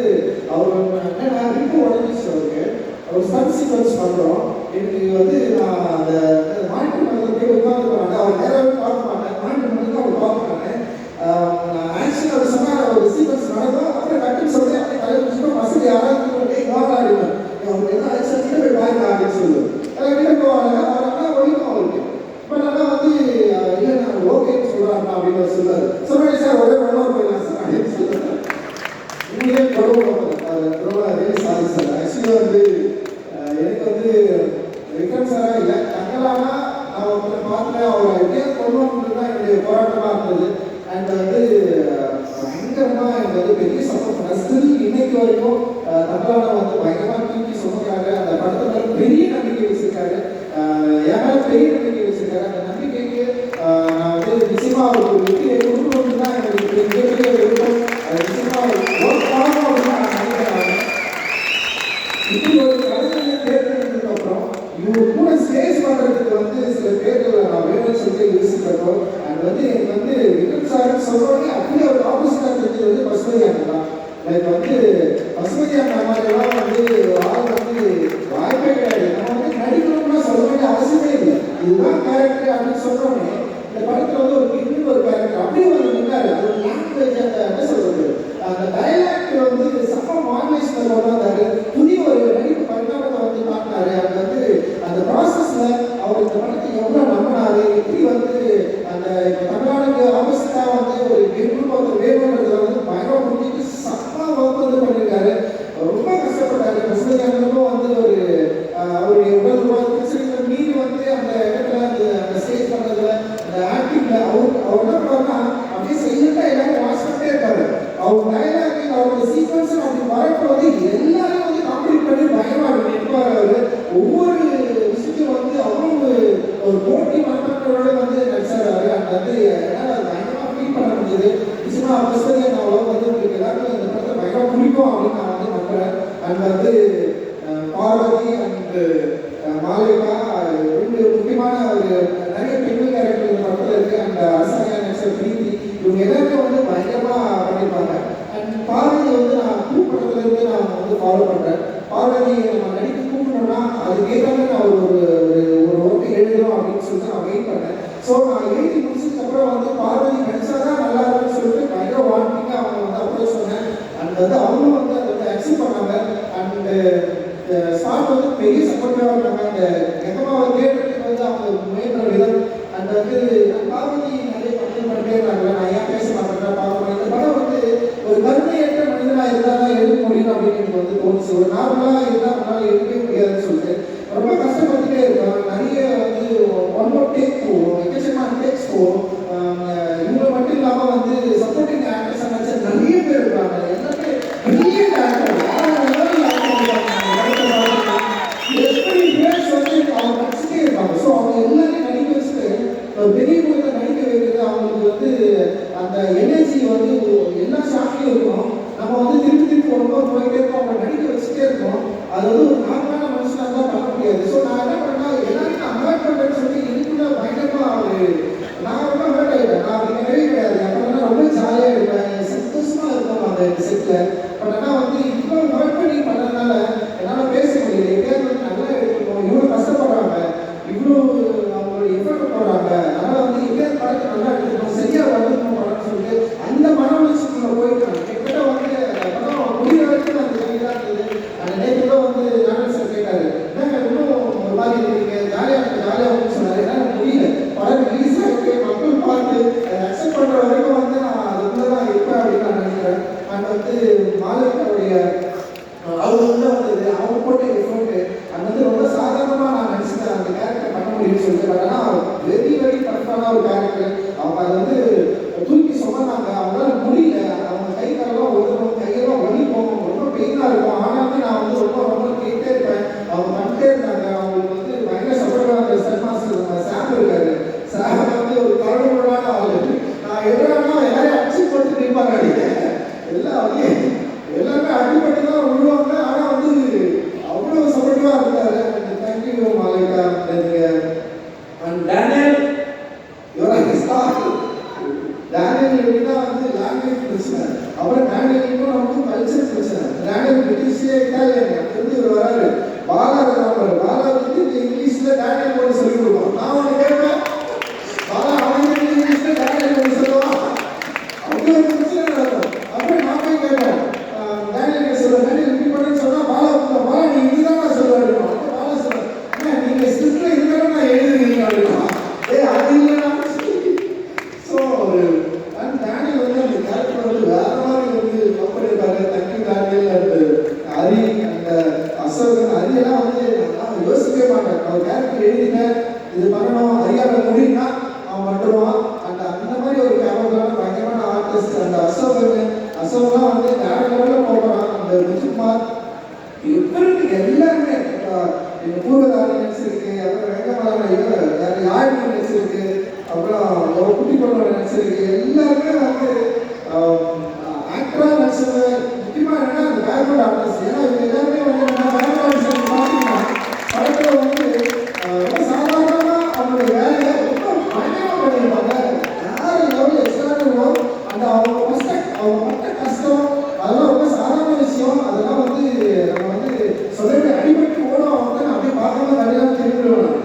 அவர் என்னன்னா இப்போ உடஞ்சிச்சு அவருக்கு. அவர் சன் சீக்வன்ஸ் பண்ணுறோம். எனக்கு வந்து நான் அந்த மானிட்டர் மண்டலத்தில் போய் உட்காந்து போனாங்க. அவர் நேராகவே பார்க்க மாட்டேன். மானிட்டர் மண்டலத்தில் அவர் பார்க்க மாட்டேன். ஆக்சுவலி அவர் சொன்னார் ஒரு சீக்வன்ஸ் நடக்கும். அப்புறம் கட்டுன்னு சொல்லி அப்படியே தலைவர் வசதி யாராவது வாழாடுவேன். அவருக்கு என்ன ஆச்சு போய் வாங்க அப்படின்னு சொல்லுவேன். கிட்ட போவாங்க. அவர் ஆனால் ஒழிக்கும் அவருக்கு. பட் ஆனால் வந்து இல்லை நான் ஓகேன்னு சொல்கிறாங்க அப்படின்னு சொல்லுவார். சொல்லுவேன் சார் ஒரே ஒன்றும் போயிடலாம் சார் அப்படின்னு சொல்லுவேன். உண்மையிலே ரொம்ப ரியலி சாரி சார். ஆக்சுவலி வந்து எனக்கு வந்து விக்ரம் சாரா இல்லை தங்கலானா நான் ஒருத்தரை பார்த்துட்டேன். அவரை எப்படியா கொள்ளணுன்றது தான் என்னுடைய போராட்டமாக இருந்தது. அண்ட் வந்து பயங்கரமாக எனக்கு வந்து பெரிய சப்போர்ட் பண்ணேன். ஸ்டில் இன்னைக்கு வரைக்கும் தங்கலானா வந்து பயங்கரமாக தூக்கி சுமக்கிறாங்க. அந்த படத்தை மேலே பெரிய நம்பிக்கை வச்சிருக்காரு. என் மேலே பெரிய நம்பிக்கை வச்சிருக்காரு. அந்த நம்பிக்கைக்கு நான் வந்து நிச்சயமாக ஒரு வெற்றியை கொடுக்கணும்னு தான் எனக்கு மிகப்பெரிய விருப்பம். அது நிச்சயமாக ஒர்க் பண்ணணும் அப்படின்னு நான் நினைக்கிறேன். இப்படி ஒரு கலைஞரை தேர்ந்தெடுத்ததுக்கு அப்புறம் இவங்க கூட ஸ்டேஜ் பண்ணுறதுக்கு வந்து சில பேர்களை நான் வேணும்னு சொல்லிட்டு யோசிக்கிறப்போ அண்ட் வந்து எனக்கு வந்து விக்ரம் சார் சொல்கிறோன்னே அப்படியே ஒரு ஆப்போசிட்டாக தெரிஞ்சது வந்து பசுமதி அண்ணன் தான். லைக் வந்து பசுமதி அண்ணன் மாதிரிலாம் வந்து ஆள் வந்து வாய்ப்பே கிடையாது. நம்ம வந்து நடிக்கணும்னா சொல்ல வேண்டிய அவசியமே இல்லை. இதுதான் கேரக்டர் அப்படின்னு சொல்கிறோன்னே இந்த படத்தில் வந்து ஒரு இன்னும் ஒரு கேரக்டர் அப்படியே வந்து நின்றாரு. அது ஒரு லாங்குவேஜ் அந்த என்ன சொல்கிறது அந்த டைலாக்ட் வந்து சம மாடுலேஷனில் கொண்டாந்தாரு. புதிய ஒரு நடிப்பு பரிணாமத்தை வந்து காட்டினாரு. அது வந்து அந்த ப்ராசஸில் அவர் இந்த படத்தை எவ்வளோ நம்பினாரு, எப்படி வந்து அந்த தமிழ்நாடுக்கு ஆப்போசிட்டாக வந்து ஒரு குடும்பத்தை வேணுன்றதுல வந்து பயங்கரம் முடிஞ்சிட்டு சம வந்து பண்ணியிருக்காரு. ரொம்ப கஷ்டப்பட்டாரு. பசுமையானதும் வந்து ஒரு அவருடைய உடல் பிரச்சனைகள் மீறி வந்து அந்த இடத்துல அந்த ஸ்டேஜ் பண்ணுறதுல அந்த ஆக்டிங்ல அவர் என்ன பண்ணா அப்படியே செய்யட்டா எல்லாரும் வாட்ச் பண்ணிட்டே இருக்காரு. இருக்குது. நிச்சயமாக அவசரம் நான் வந்து உங்களுக்கு எல்லாருக்கும் இந்த படத்தை பயங்கர பிடிக்கும் அப்படின்னு நான் வந்து நம்புகிறேன். அண்ட் வந்து பார்வதி அண்ட் மாலிகா ரெண்டு முக்கியமான ஒரு நிறைய பெண்கள் கேரக்டர் இந்த படத்தில் இருக்குது. அண்ட் அரசாங்க நடிச்சர் பிரீத்தி இவங்க எல்லாருமே வந்து பயங்கரமாக பண்ணியிருப்பாங்க. அண்ட் பார்வதி வந்து நான் படத்துலேருந்து நான் வந்து ஃபாலோ பண்ணுறேன். பார்வதி நம்ம நடிக்க கூப்பிடணும்னா அதுக்கு ஏற்றாங்க நான் ஒரு ஒரு ஒர்க்கு எழுதுறோம் அப்படின்னு சொல்லிட்டு நான் வெயிட் பண்ணேன். ஸோ நான் எழுதி முடிச்சதுக்கப்புறம் வந்து பார்வதி நடிச்சாதான் நல்லா இருக்குன்னு சொல்லிட்டு பயங்கர வாண்டிங்க அவங்க வந்து அப்ரோச் சொன்னேன். அண்ட் வந்து அவங்களும் வந்து அதை வந்து அக்செப்ட் பண்ணாங்க. அண்டு ஸ்டார்ட் வந்து பெரிய சப்போர்ட்டாக இருந்தாங்க. அந்த எங்கம்மாவை தேடுறதுக்கு வந்து அவங்க முயன்ற விதம் அண்ட் வந்து பார்வதி நிறைய கம்ப்ளைண்ட் பண்ணிட்டே இருந்தாங்க. நான் ஏன் பேச மாட்டேன் பார்க்கணும். இந்த படம் வந்து ஒரு கருணையற்ற மனிதனாக இருந்தால் தான் எழுத முடியும் அப்படின்னு எனக்கு வந்து தோணுச்சு. ஒரு நார்மலாக இருந்தால் நம்மளால் எழுதவே முடியாதுன்னு சொல்லிட்டு ரொம்ப கஷ்டப்பட்டுட்டே இருக்காங்க. நிறைய வந்து ஒன் மோர் டேக் போகும், எக்கச்சக்கமான டேக்ஸ் போகும். இவங்க மட்டும் இல்லாமல் வந்து சப்போர்ட்டிங் ஆக்டர்ஸ் நினச்சா நிறைய பேர் இருக்காங்க. எல்லாமே பெரிய ஆக்டர் எப்படி பேர்ஸ் வந்து அவங்க நடிச்சுட்டே இருப்பாங்க. ஸோ அவங்க எல்லாரையும் நடிக்க வச்சுட்டு பெரிய குழந்தை நடிக்க வைக்கிறது அவங்களுக்கு வந்து அந்த எனர்ஜி வந்து எல்லா ஷாட்லையும் இருக்கும். நம்ம வந்து திருப்பி திருப்பி ரொம்ப போயிட்டே இருக்கோம், அவங்க நடிக்க வச்சுட்டே இருக்கோம். அது வந்து ஒரு நார்மலான மனுஷனாக தான் பண்ண முடியாது. ஸோ நான் என்ன பண்ணா எல்லாருக்கும் அவாய்ட் பண்ணுறேன்னு சொல்லி எனக்குள்ள பயங்கரமாக நான் ரொம்ப ஹர்ட் ஆகிட்டேன். நான் அப்படி கிடையவே கிடையாது. அப்புறம் ரொம்ப ஜாலியாக இருப்பேன், சந்தோஷமாக இருக்கும் அந்த செட்டில். பட் ஆனால் வந்து இவ்வளோ ஒர்க் பண்ணி பண்ணுறதுனால என்னால் பேச முடியல. எப்படியாவது வந்து நல்லா எடுக்கணும், இவ்வளோ கஷ்டப்படுறாங்க, இவ்வளோ அவங்களோட எஃபர்ட் போடுறாங்க, அதனால் வந்து எப்படியாவது படத்தை நல்லா எடுக்கணும், சரியாக வந்துடணும் படம்னு சொல்லிட்டு அந்த மன வளர்ச்சிக்குள்ள போயிட்டாங்க. கிட்டத்தட்ட வந்து படம் முடிகிற வரைக்கும் அந்த ஜாலியாக இருந்தது. அந்த நேரத்தில் வந்து நாடல் சார் கேட்டார், என்னங்க இன்னும் ஒரு மாதிரி இருக்கீங்க, ஜாலியாக சொன்னார். என்னால் முடியல. படம் ரிலீஸ் ஆகிட்டு மக்கள் பார்த்து அக்செப்ட் பண்ணுற வரைக்கும் வந்து நான் அதுக்குள்ளே தான் இருப்பேன் அப்படின்னு நான் நினைக்கிறேன். அண்ட் வந்து மாலிகாவுடைய அவர் வந்து வந்தது அவங்க போட்ட எஃபோர்ட்டு அது வந்து ரொம்ப சாதாரணமாக நான் நினச்சிட்டேன் அந்த கேரக்டர் பண்ண முடியும்னு சொல்லிட்டு. பட் ஆனால் வெரி வெரி டஃப்பான ஒரு கேரக்டர். அவங்க அதை வந்து தூக்கி சொன்னாங்க. அவங்களால முடியல. அவங்க கை காலெல்லாம் ஒருத்தரும் கையெல்லாம் வலிக்கும், ரொம்ப பெயினாக இருக்கும். ஆனாலுமே நான் வந்து ரொம்ப கேட்டே இருப்பேன். அவங்க பண்ணிட்டே இருந்தாங்க. அவங்களுக்கு வந்து பயங்கர சப்போர்ட்டாக சல்மாஸ் சாம் இருக்காரு. சாம் வந்து ஒரு கருணமான ஆளு. நான் எதிரானா எல்லாரையும் அடிச்சு போட்டு நிற்பாங்க. எல்லாம் எல்லாருமே அடிப்பட்டு தான் விழுவாங்க. ஆனால் வந்து அவ்வளோ சப்போர்ட்டிவாக இருக்காரு. Thank you Malika. And Daniel Daniel எப்படின்னா வந்து லாங்குவேஜ் பிரச்சனை, அப்புறம் டேனியலுக்கும் நமக்கும் கல்ச்சர் பிரச்சனை. டேனியல் பிரிட்டிஷே இட்டாலியன் தெரிஞ்சு ஒரு வராரு. பாலா இருக்காரு. பாலா வந்து இங்கிலீஷில் டேனியல் ஒன்று சொல்லிக் கொடுப்பான். நான் ஒன்று கேட்பேன், பாலா அவனுக்கு இங்கிலீஷில் டேனியல் ஒன்று சொல்லுவான். அப்படி ஒரு பிரச்சனை நடக்கும். அப்புறம் நான் போய் கேட்பேன், டேனியல் சொல்லுவேன், டேனியல் இப்படி பண்ணு சொன்னால் பாலா நீ இதுதான் சொல்லுவாரு. அப்போ பாலா சொல்லுவேன், நீங்கள் ஸ்கிரிப்டில் இருந்தாலும் நான் எழுதுறீங்க அப்படின்னா அது இல்லைன்னா. ஸோ அண்ட் டேனியல் வந்து அந்த கேரக்டர் வந்து வேற மாதிரி வந்து லவ் பண்ணியிருக்காரு. Thank you Daniel. அண்ட் ஹரி அந்த அசோகன் ஹரியெல்லாம் வந்து நான் யோசிக்கவே மாட்டேன். அவர் கேரக்டர் எழுதினேன், இது பண்ணணும், ஹரியாவை முடியும்னா அவன் பண்ணுவான். அந்த மாதிரி ஒரு கேமரான பயங்கரமான ஆர்டிஸ்ட் அந்த அசோகன்லாம் வந்து வேற லெவலில் போகிறான். அந்த முத்துக்குமார் இவருக்கு எல்லாருமே இந்த பூர்வதாரி நடிச்சிருக்கு, அப்புறம் வெங்கமலான யாழ்னி நடிச்சிருக்கு, அப்புறம் ஒரு குட்டி பொண்ணோட நடிச்சிருக்கு. எல்லாருமே வந்து ஆக்டராக நடிச்சது. முக்கியமாக என்னன்னா அந்த பேக்ரவுண்ட் ஆர்டிஸ்ட். ஏன்னா இவங்க எல்லாருமே வந்து பேக்ரவுண்ட் ஆர்டிஸ்ட் பார்த்தீங்கன்னா படத்தில் வந்து ரொம்ப சாதாரணமாக அவங்களுடைய வேலையை ரொம்ப பயங்கரமாக பண்ணியிருப்பாங்க. வேற லெவலில் எக்ஸ்ட்ரானோ அந்த அவங்க மற்ற கஷ்டம் அதெல்லாம் ரொம்ப சாதாரண விஷயம். அதெல்லாம் வந்து நம்ம வந்து சொல்லவே அடிபட்டு ஓடும். அவங்க நான் அப்படியே பார்க்காம தனியாக திரும்பிடுவேன்.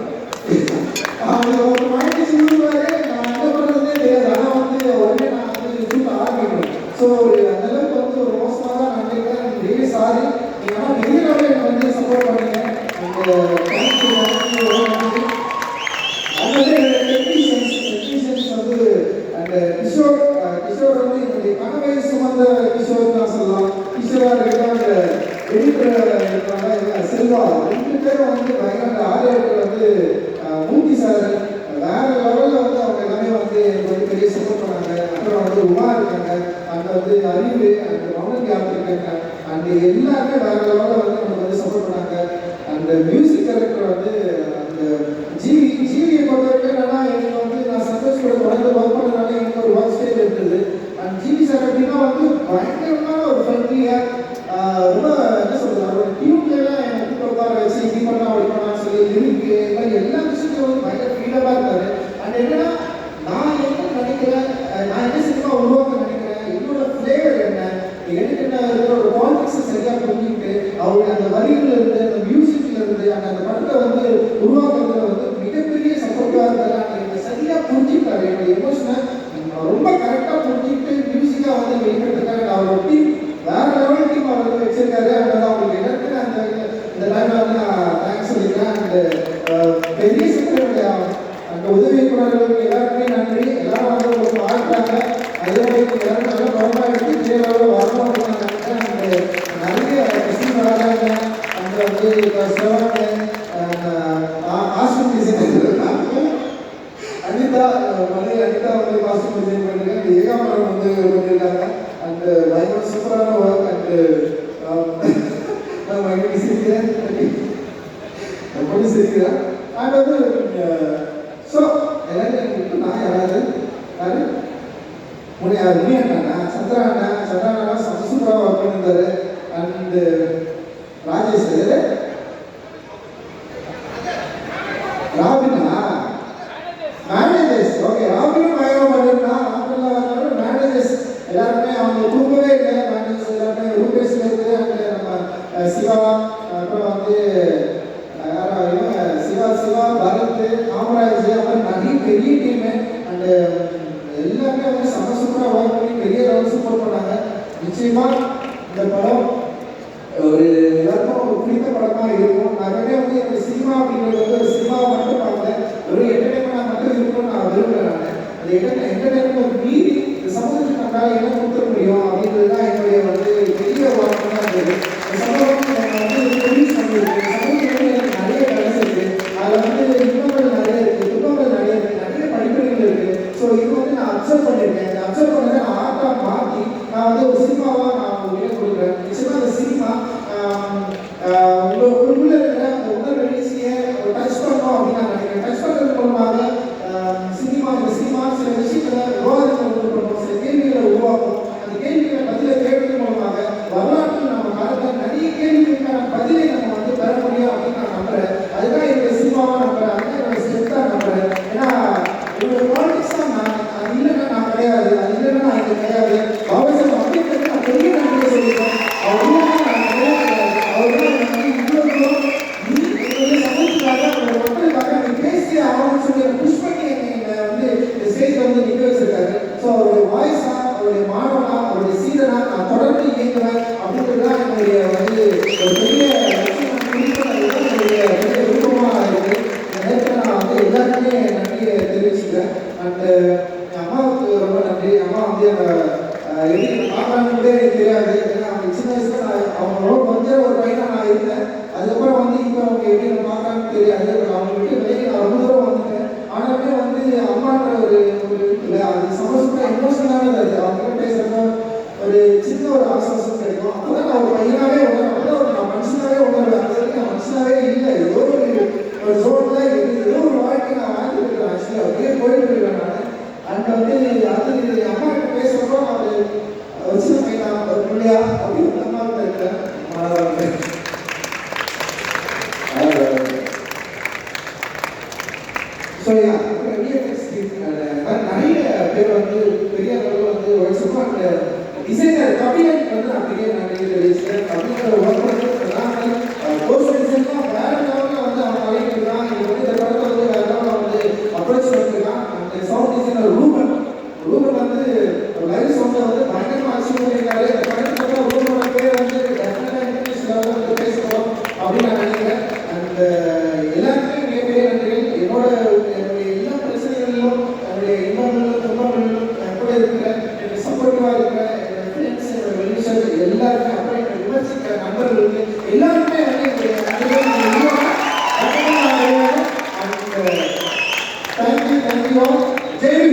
அவங்க ஒரு மனைவி சொல்லுவாரு, நான் என்ன பண்ணுறதே தெரியாது. ஆனால் வந்து உடனே நான் வந்து சூட்ட ஆரம்பிக்கணும். ஸோ அந்த அளவுக்கு வந்து ஒரு மோசமாக தான் நான் கேட்குறேன். Very sorry. நீங்கள் ஆனால் பெரிய லெவலில் எனக்கு வந்து சப்போர்ட் பண்ணுங்க. அந்த டெக்னீஷியன்ஸ் வந்து அந்த கிஷோர் வந்து என்னுடைய கனவை சுமந்த கிஷோர் தான் சொல்லலாம். கிஷோரா இருக்காங்க, எடிட்டர் இருக்காங்க செல்வா, ரெண்டு பேரும் வந்து பயங்கர ஆர்டர் வந்து மூர்த்தி சார் வேற லெவலில் வந்து அவங்க எல்லாமே வந்து எனக்கு வந்து பெரிய சப்போர்ட் பண்ணாங்க. அப்புறம் வந்து உமா இருக்காங்க, அங்கே வந்து அறிவு அந்த மௌன கேப் இருக்காங்க. அந்த எல்லாருமே வேற லெவலில் வந்து நமக்கு வந்து சப்போர்ட் பண்ணாங்க. அந்த மியூசிக் டைரக்டர் வந்து அந்த ஜிவியை பொறுத்த வரைக்கும் என்னன்னா எனக்கு வந்து நான் சந்தோஷ் கூட தொடர்ந்து ஒர்க் பண்ணனால எனக்கு ஒரு ஒர்க் ஸ்டேஜ் இருந்தது. எல்லாரும் நல்லா கவனமாக எடுத்து இதே லெவலில் வரணும் அப்படின்னு நான் நினைக்கிறேன். அந்த நிறைய கிறிஸ்டின் வராங்க அந்த வந்து சிவராங்க காஸ்டியூம் டிசைன் அனிதா அனிதா வந்து காஸ்டியூம் டிசைன் பண்ணிருக்காங்க. ஏகாமரம் வந்து பண்ணியிருக்காங்க. அந்த பயங்கர சூப்பரான ஒர்க் அண்ட் நான் பயங்கர சிரிக்கிறேன் ரொம்ப சிரிக்கிறேன். அண்ட் வந்து ஸோ எல்லாரும் நான் யாராவது யாரு முனியண்ணா சந்திரண்ணா சூப்பராக ஒர்க் பண்ணியிருந்தாரு. அண்ட் ராஜேஷ் ராபினா மேனேஜர்ஸ் ஓகே ராபினும் பயங்கரம் பண்ணிருந்தா ராபின்ல மேனேஜர்ஸ் எல்லாருமே அவங்க தூக்கவே இல்லை. மேனேஜர்ஸ் எல்லாருமே ரூபேஷ் இருக்கு. அண்ட் நம்ம சிவா அப்புறம் வந்து சிவா பரத் காமராஜ் அப்புறம் நிறைய பெரிய டீமு அண்ட் எல்லாருமே வந்து சூப்பராக ஒர்க் பண்ணி பெரிய லெவல் சப்போர்ட் பண்ணாங்க. நிச்சயமா இந்த படம் ஒரு எல்லாருக்கும் ஒரு பிடித்த படமாக இருக்கும். நிறைய வந்து எனக்கு சினிமா அப்படிங்கிறது வந்து ஒரு சினிமாவை மட்டும் பார்க்கல, ஒரு என்டர்டைன்மெண்டாக மட்டும் இருக்கணும்னு நான் விரும்புகிறேன். அந்த என்டர்டைன்மெண்ட் மீறி இந்த சமூகத்துக்கு நம்மளால் என்ன கொடுத்துட முடியும் அப்படின்றது தான் என்னுடைய வந்து பெரிய வாய்ப்பாக இருந்தது. இந்த சமூகம் வந்து ரிலீஸ் பண்ணியிருக்கு. சமூகத்தில் எனக்கு நிறைய வேலை இருக்குது. அதில் வந்து இன்பங்கள் நிறைய இருக்குது, துன்பங்கள் நிறைய இருக்குது, நிறைய படிப்புகள் இருக்குது. ஸோ இது வந்து நான் அப்சர்வ் பண்ணியிருக்கேன். இந்த அப்சர்வ் பண்ணதை நான் ஆர்ட்டாக மாற்றி நான் வந்து ஒரு சினிமாவாக நான் உங்களுக்கு கொடுக்குறேன். நிச்சயமாக அந்த சினிமா உள்ள இருக்கிற அந்த உணர்வு எழுச்சியை டச் பண்ணோம் அப்படின்னு நான் நினைக்கிறேன். டச் பண்ணுறது மூலமாக இந்த சினிமா சில விஷயங்களை விவாதத்தை கொண்டு பண்ணுவோம், சில கேள்விகளை உருவாக்கும். அந்த கேள்விகளை பதிலை தேடுறது மூலமாக வரலாற்றில் நம்ம காலத்தில் நிறைய கேள்விகளுக்கான பதிலை நம்ம வந்து பெற முடியும் அப்படின்னு நான் நம்புறேன். அதுதான் என்னுடைய சினிமாவாக நம்புறேன், அதுதான் என்னோட ஸ்ட்ரென்த்தாக நம்புறேன். ஏன்னா என்னோட பாலிடிக்ஸ் தான் அது இல்லைன்னா நான் கிடையாது, அது இல்லைன்னா நான் இங்கே கிடையாது. பாபாசாஹேப் அம்பேத்கருக்கு நான் பெரிய நன்றியை சொல்லியிருக்கேன். அவர் இல்லைன்னா நான் கிடையாது. அவர் சமூகத்துக்காக அவரோட மக்களுக்காக நீ பேசிய ஆகணும்னு சொல்லி புஷ் பண்ணி என்னை வந்து ஸ்டேஜில் வந்து நிற்க வச்சிருக்காரு. ஸோ அவருடைய வாய்ஸா, அவருடைய மாணவனா, அவருடைய சீடனா நான் தொடர்ந்து இயங்குவேன் அப்படின்றது தான் என்னுடைய வந்து ஒரு பெரிய என்னுடைய பெரிய விருப்பமாக இருக்கு. இந்த நேரத்தில் நான் வந்து எல்லாருக்குமே நன்றியை தெரிவிச்சுக்கிறேன். அண்ட் என் அம்மாவுக்கு ரொம்ப நன்றி. அம்மா வந்து எப்படி பார்க்கலான்னு கூட எனக்கு தெரியாது. ஏன்னா அவங்க சின்ன வயசுல அவங்களோட கொஞ்சம் ஒரு பையனாக நான் இருந்தேன். அதுக்கப்புறம் வந்து இப்போ அவங்க எப்படி நான் பார்க்கலான்னு தெரியாது. அவங்க விட்டு வெளியே நான் ரொம்ப தூரம் வந்துட்டேன். ஆனாலுமே வந்து அம்மான்ற ஒரு இல்லை அது சந்தோஷமா எமோஷனலானது. அது அவங்க பேசுகிறப்போ ஒரு சின்ன ஒரு ஆசுவாசம் கிடைக்கும். அப்போ தான் நான் ஒரு பையனாகவே உணர்வேன். அப்போ தான் நான் மனுஷனாகவே உணர்வேன். அது வரைக்கும் நான் மனுஷனாகவே இல்லை. ஏதோ ஒரு ஜோனில் ஏதோ ஒரு வாழ்க்கை நான் வாழ்ந்துட்டு இருக்கிறேன். ஆக்சுவலி அப்படியே போயிட்டு இருக்கேன் நான். அண்ட் வந்து அது அம்மா கிட்ட பேசுகிறப்போ நான் ஒரு சின்ன பையனா ஒரு பிள்ளையா அப்படின்னு அம்மா கிட்ட இருக்கிறேன். ஸோ நிறைய பேர் வந்து பெரிய அளவில் வந்து உழைச்சப்போ அந்த டிசைனர் கபிலன் வந்து நான் பெரிய நன்றி தெரிவிச்சேன். கபிலனோட ஒர்க் பண்ணுறது போஸ்ட் டிசைன்லாம் வேற லெவலில் வந்து அவன் தலையிட்டு தான். இது வந்து இந்த படத்தை வந்து வேற லெவலில் வந்து அப்ரோச் பண்ணிருக்கான். அந்த சவுண்ட் டிசைனர் ரூபன் வந்து லைவ் சவுண்டை வந்து பயங்கரமாக அச்சீவ் பண்ணியிருக்காரு. இந்த படத்துக்கு ரூபனோட பேர் வந்து டெஃபினட்டாக இங்கிலீஷ் லெவலில் வந்து பேசுகிறோம் அப்படின்னு நான் நினைக்கிறேன். அந்த எல்லாருக்குமே மிகப்பெரிய நன்றிகள். என்னுடைய எல்லா பிரச்சனைகளிலும் என்னுடைய இன்பங்களிலும் துன்பங்களிலும் கூட இருக்கிற எனக்கு சப்போர்ட்டிவாக இருக்கிற என்னோட ஃப்ரெண்ட்ஸ், என்னோட வெல்விஷர்கள் எல்லாருமே, அப்புறம் என்னோட விமர்சிக்கிற நண்பர்களுக்கு எல்லாருமே வந்து என்னுடைய நன்றிகள். Thank you all. Jai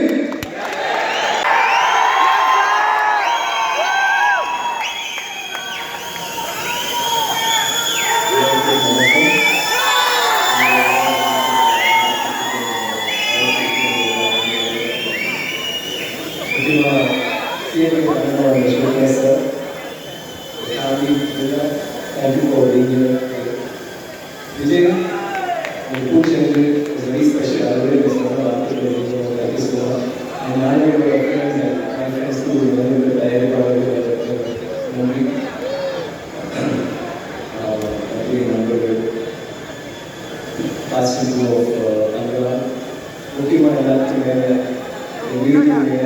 Thank you for being here. Vijay, the book is very special. I really miss one after the thank you so much. And I know your friends and my friends too. Remember the diary about the movie. I remember the past two of Angela. Okay, my love to me. The beauty of me.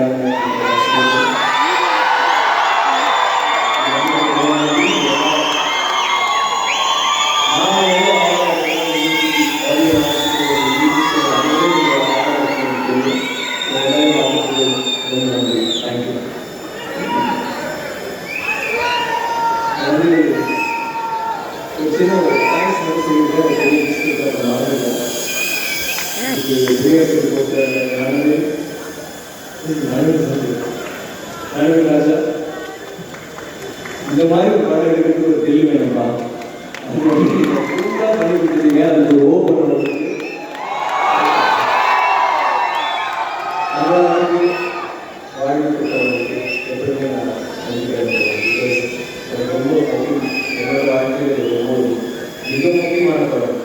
Thank you. சின்ன ஒரு தேங்க்ஸ் மட்டும் சொல்லிட்டு ஒரு பெரிய பிஸ்கெட் மாறுங்க. இதுக்கு பிரியாணி போட்ட நானே ராஜா இந்த மாதிரி ஒரு படம் எடுக்கிறது ஒரு தெளிவு வேணும்பா. அது வந்து ஃபுல்லாக பண்ணி கொடுத்துருங்க. அதுக்கு ஒரு ஓப்பன் அதனால வாழ்க்கைக்கு எப்பவுமே நான் நினைக்கிறேன். எனக்கு ரொம்ப என்னோட வாழ்க்கையில் ரொம்ப மிக முக்கியமான படம்.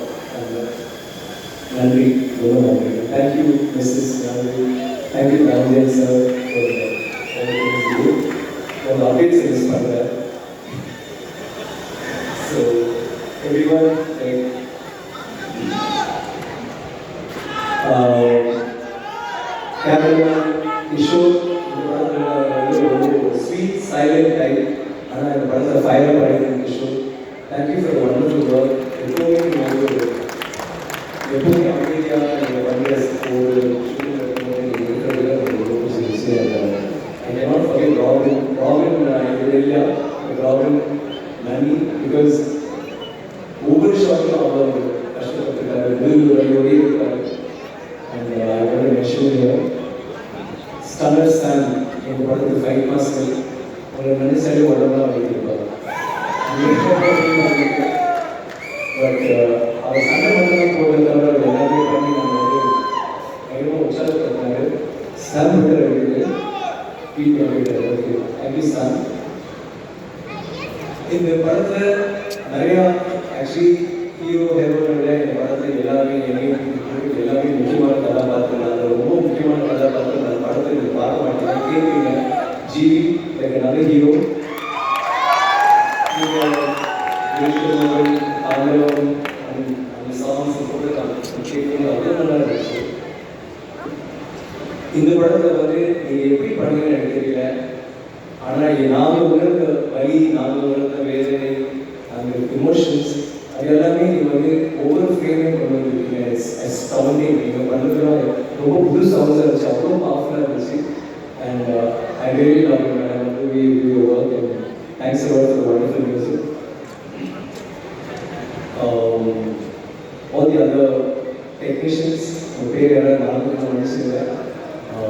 நன்றி, ரொம்ப நன்றி. தேங்க்யூ மிஸ்ஸஸ் நன்றி. தேங்க்யூ ராஜேன் சார் ஒரு அப்டேட்ஸ் மிஸ் பண்ணுறேன். ஸோ எவ்ரிவன் கேமராமேன் கிஷோர் இந்த படத்தில் ரொம்ப ஸ்வீட் சைலண்ட் டைப். ஆனால் இந்த படத்தில் ஃபயராக பண்ணியிருக்கேன் Kishore. Thank you for wonderful work. எப்பவுமே அமைதியாக நீங்கள் பண்ணுற ஒரு ஷூட்டிங் இருக்கும்போது நீங்கள் இருக்கிறதுல ரொம்ப சின்சியராக இருக்காங்க. I cannot forget Robin. Robin Nani, because ஒவ்வொரு ஷாட்டும் அவர் கஷ்டப்பட்டிருக்காரு, வழியோடே இருக்காரு. And I want to mention here Stunner Sam இந்த படத்துக்கு 5 மாதங்கள் ஒரு நினைச்சாலே உடம்புலாம் வைத்திருப்பார். பட் அவர் சண்டை மட்டும் போகிறத தவிர அவர் எல்லாமே பண்ணி நம்ம வந்து பயங்கரமாக உற்சாகப்படுத்தினாரு. சாம் இருக்குது வீட்டு போயிட்டார். ஓகே, தேங்க்யூ சாம். இந்த படத்தில் நிறையா ஆக்சுவலி ஹீரோ ஹீரோனோட இந்த படத்தில் எல்லாமே எல்லாமே முக்கியமான கதாபாத்திரம். அதில் ரொம்ப முக்கியமான கதாபாத்திரம் அந்த படத்தில் நீங்கள் பார்க்க மாட்டீங்க, கேட்பீங்க. ஜிவி லைக் நல்ல ஹீரோ. நீங்கள் ஆங்கிலம் அந்த சாங்ஸ் போட்டு கேட்பீங்க, அவ்வளோ நல்லா இருந்துச்சு. இந்த படத்தில் வந்து நீங்கள் எப்படி பண்ணுவீங்கன்னு எனக்கு தெரியல. ஆனால் நாங்கள் உணர்ந்த வலி, நாங்கள் உணர்ந்த வேதனை, அந்த இமோஷன்ஸ், அது எல்லாமே நீங்கள் வந்து ஒவ்வொரு ஃப்ரேமையும் கொண்டு வந்துருக்கீங்க. அஸ்டவுண்டிங். நீங்கள் பண்ணுறதுலாம் ரொம்ப புது சவுண்ட்ஸாக இருந்துச்சு, அவ்வளோ பவர்ஃபுல்லாக இருந்துச்சு. And I really love you madam. We work and thanks a lot for wonderful music. All the other technicians உங்கள் பேர் யாராவது நானும் நினச்சிருந்தேன்.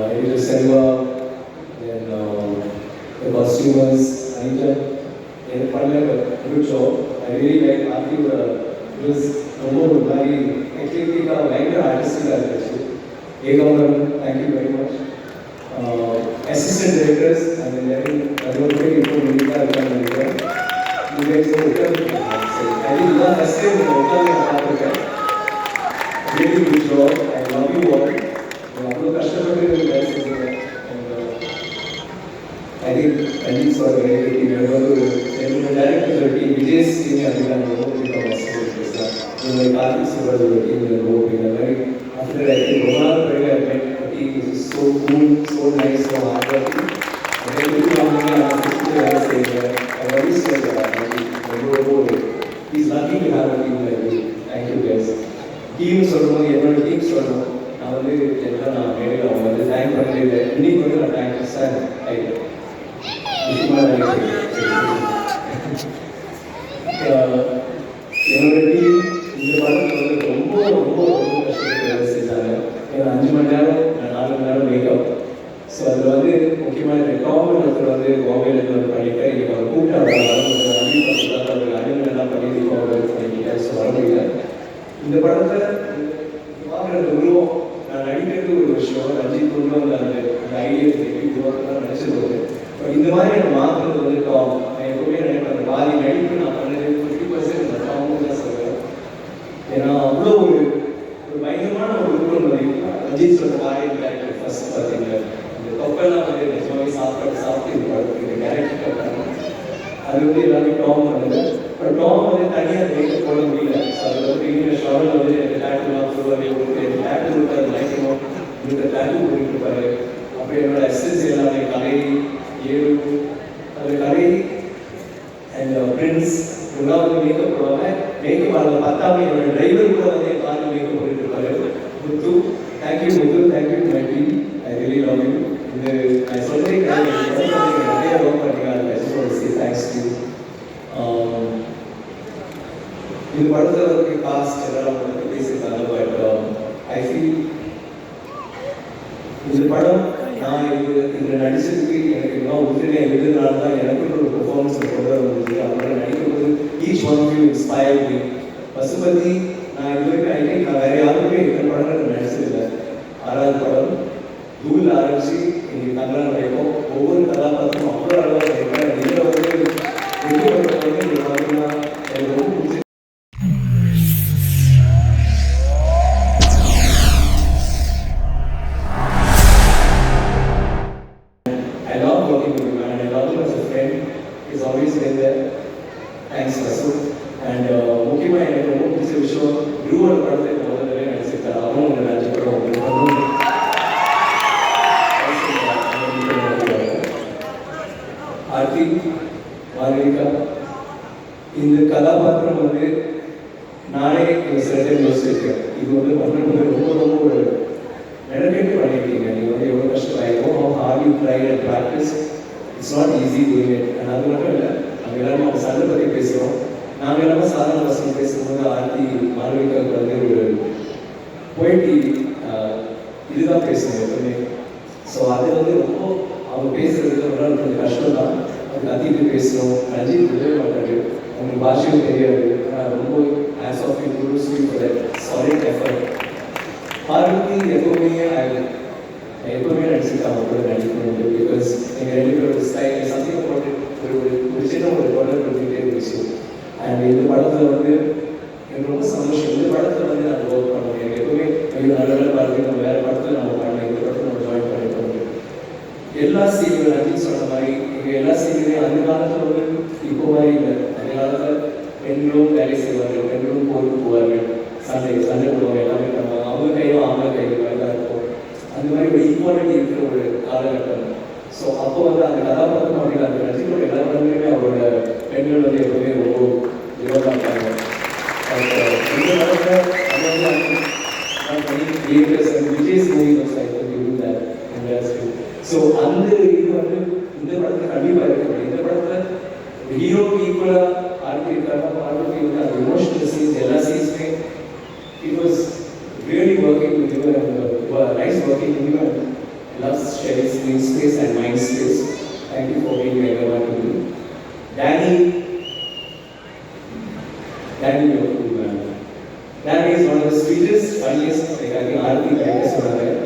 editor Selva, then the costumers, Anita, and a good job. I really like Aarti. It was a very eclectic, lighter artistic direction. Ekamaram, thank you very much. Assistant directors, and then letting Raghavapati into Nita Raghavapati. You guys know Uttarakhand. I think the first time in Uttarakhand, really good job. I love you all. I'm கஷ்டப்பட்டு ஐ திங்க் ரஞ்சித் சார் என்னோட டேரக்டர் டீம் விஜய் டீம் அதுக்கான ரொம்ப பிடிக்கும். என்னோட கார்த்திக் சார் டீம் ரொம்ப பிடிக்கும். ஆஃப்டர் ஐ திங்க் ரொம்ப நாள் பிறகு team is so cool, so nice, so hard working. வேலை செய்யுங்க. ரொம்ப is lucky to have a team like you. Thank you guys. Team சொல்லும்போது என்னோட டீம் சொல்லணும். நான் வந்து எல்லாம் நான் மேடையில் அவங்க வந்து தேங்க் பண்ணவே இல்லை. இன்னைக்கு வந்து நான் தேங்க்யூ சார் ஆகிட்டேன். என்னோட டீம் இந்த படத்தில் வந்து ரொம்ப ரொம்ப ரொம்ப கஷ்டப்பட்டு வேலை செஞ்சாங்க. ஏன்னா 5 மணி நேரம் 4 மணி நேரம் மேக்கப். ஸோ அதில் வந்து முக்கியமான டாமன் ஒருத்தர் வந்து பாம்பேலேருந்து வந்து பண்ணிட்டேன். இங்கே அவர் கூப்பிட்டாங்க அவர் அனிமெல்லாம் பண்ணியிருக்கோம் அவர் பண்ணிக்கிட்டேன். ஸோ வர முடியல. இந்த படத்தில் பார்க்குறது உருவம் நான் நடிக்கிறது ஒரு விஷயம். ரஞ்சித் உருவம் அந்த ஐடியா எப்படி உருவாக்கலாம் நினச்சது ஒரு. பட் இந்த மாதிரி நான் மாற்றுறது வந்து டாம். நான் எப்பவுமே நினைப்பேன் அந்த பாதி நடிப்பு நான் பண்ணது 50% அந்த டாமும் தான் சொல்லுவேன். ஏன்னா அவ்வளோ ஒரு பயங்கரமான ஒரு உருவம் வந்து ரஞ்சித் சொல்ற பாடியன் கேரக்டர் ஃபர்ஸ்ட் பார்த்தீங்கன்னா இந்த தொப்பெல்லாம் வந்து நிஜமாவே சாப்பிட்டு இந்த படத்துக்கு இந்த கேரக்டர் பண்ணணும். அது வந்து எல்லாமே டாம் பண்ணது. பட் டாம் வந்து தனியாக மேக்கப் போட முடியல. ஸோ அதில் வந்து இன்னும் ஷவரில் வந்து எனக்கு டேட்டுலாம் ஃபுல்லாகவே கொடுத்து எனக்கு டேட்டு கொடுத்தாரு. லைஃப்லாம் இந்த டேட்டு போட்டுட்டு இருப்பாரு. அப்போ என்னோட எஸ்எஸ் எல்லாமே கலை 7 அதில் கலை அண்ட் பிரின்ஸ் இதெல்லாம் வந்து மேக்கப் போடுவாங்க. மேக்கப் அதில் பார்த்தாமே என்னோட டிரைவர் கூட வந்து என் காரில் மேக்கப் போட்டுட்டு இருப்பாரு. Muthu, thank you Muthu, thank you my team. I really love you. இது நான் சொல்கிறேன் நிறைய ஒர்க் பண்ணிக்கலாம். தேங்க்ஸ் டு படத்தில் வந்து காஸ்ட் எல்லாரும் வந்து பேசியிருக்காங்க. பட் ஐ ஃபீல் இந்த படம் நான் இதில் நடிச்சதுக்கு எனக்கு இன்னும் உடனே எழுதுனால தான் எனக்கு ஒரு பெர்ஃபார்மன்ஸ் கொண்டு வர முடியுது. அவங்க நடிக்கும்போது each one of you inspire me. Pasupathi நான் இது வரைக்கும் ஐ திங்க் நான் வேறு யாருமே எத்தனை படங்கள் நடிச்சதில்லை. 6வது படம் தூள் ஆரம்பிச்சு இன்னைக்கு தங்கலாம் வரைக்கும் ஒவ்வொரு கதாபாத்திரம் அவ்வளோ அழகாக இருக்கேன். இதில் வந்து வெளிப்படுத்த வந்து நீங்கள் பார்த்தீங்கன்னா எனக்கு ரொம்ப பிடிச்சி. I love working with you, and I love you as a friend. He's always been there. Thanks, Vasu. And முக்கியமாக எனக்கு ரொம்ப பிடிச்ச விஷயம் குருவோட படத்தை முதல்ல நடிச்சிருக்காரு. அவரும் ஒன்று நடிச்சிருக்கிறோம். ஆர்த்தி மாலவிகா இந்த கதாபாத்திரம் வந்து நானே சில டைம் யோசிச்சிருக்கேன். இது வந்து பண்ணுறது ரொம்ப ரொம்ப ஒரு மெனக்கெட்டு பண்ணியிருக்கீங்க. நீங்கள் வந்து எவ்வளோ கஷ்டமாயிருக்கும். how hard you tried and practice. It's not easy doing it. and அது மட்டும் இல்லை, நாங்கள் எல்லாரும் அவங்க சண்டை பற்றி பேசுகிறோம். நாங்கள் எல்லாமே சாதாரண பசங்க பேசும்போது ஆர்த்தி மாலவிகாவுக்கு வந்து ஒரு போயிட்டி இதுதான் பேசுவோம் எப்பவுமே. ஸோ அது வந்து ரொம்ப அவங்க பேசுறதுக்கு ஒரு நாள் கொஞ்சம் கஷ்டம் தான். அது கத்திட்டு பேசணும். ரஞ்சித் விடவே மாட்டாரு. உங்களுக்கு பாஷையும் தெரியாது. ஆனால் ரொம்ப as of solid effort. Parvathi எப்பவுமே நடிச்சிருக்காங்க கூட நடிக்கணும். பிகாஸ் எங்கள் 2 பேரோட ஸ்டைல் சம்திங் போட்டு ஒரு சின்ன ஒரு தொடர் கொடுத்துக்கிட்டே இருந்துச்சு. அண்ட் இந்த படத்தில் வந்து எனக்கு ரொம்ப சந்தோஷம். இந்த படத்தில் வந்து நான் ஒர்க் பண்ணுவேன். எனக்கு எப்பவுமே நல்ல பார்த்து நம்ம வேறு படத்தில் நம்ம பண்ணேன். இந்த படத்தில் நம்ம ஜாயின் பண்ணிட்டோம். எல்லா சீனும் ரஞ்சித் சொன்ன மாதிரி எங்கள் எல்லா சீனுமே அந்த காலத்தில் வந்து இப்போ மாதிரி இல்லை. அந்த காலத்தில் பெண்களும் வேலை செய்வார்கள், பெண்களும் போருக்கு போவார்கள், சண்டை போடுவாங்க. எல்லாமே பண்ணுவாங்க. அவங்க கையிலும் ஆம்பளை கையில் தான் இருக்கும். அந்த மாதிரி ஒரு ஈக்குவாலிட்டி இருக்கிற ஒரு காலகட்டம். ஸோ அப்போ வந்து அந்த கதாபாத்திரம் அப்படின்னா அந்த ரஜினியோட எல்லா படங்களுமே அவரோட பெண்கள் வந்து எப்பவுமே ரொம்ப விரோதமாக இருக்காங்க. இந்த படத்தில் விஜய்ஸ் மூவி ஸோ அந்த இது வந்து இந்த படத்தில் கண்டிப்பாக இருக்கு. இந்த படத்தில் ஹீரோக்கு ஈக்குவலாக ஆர்த்தி இருக்காங்க. பார்வதி வந்து அந்த இமோஷனல் சீன்ஸ் எல்லா சீன்ஸுமே it was really working with you and nice working with you and loves sharing screen space and mind space. Thank you for being everyone to me. Danny, you're cool, man. Danny is one of the sweetest, funniest, like I think Aarti characters are there.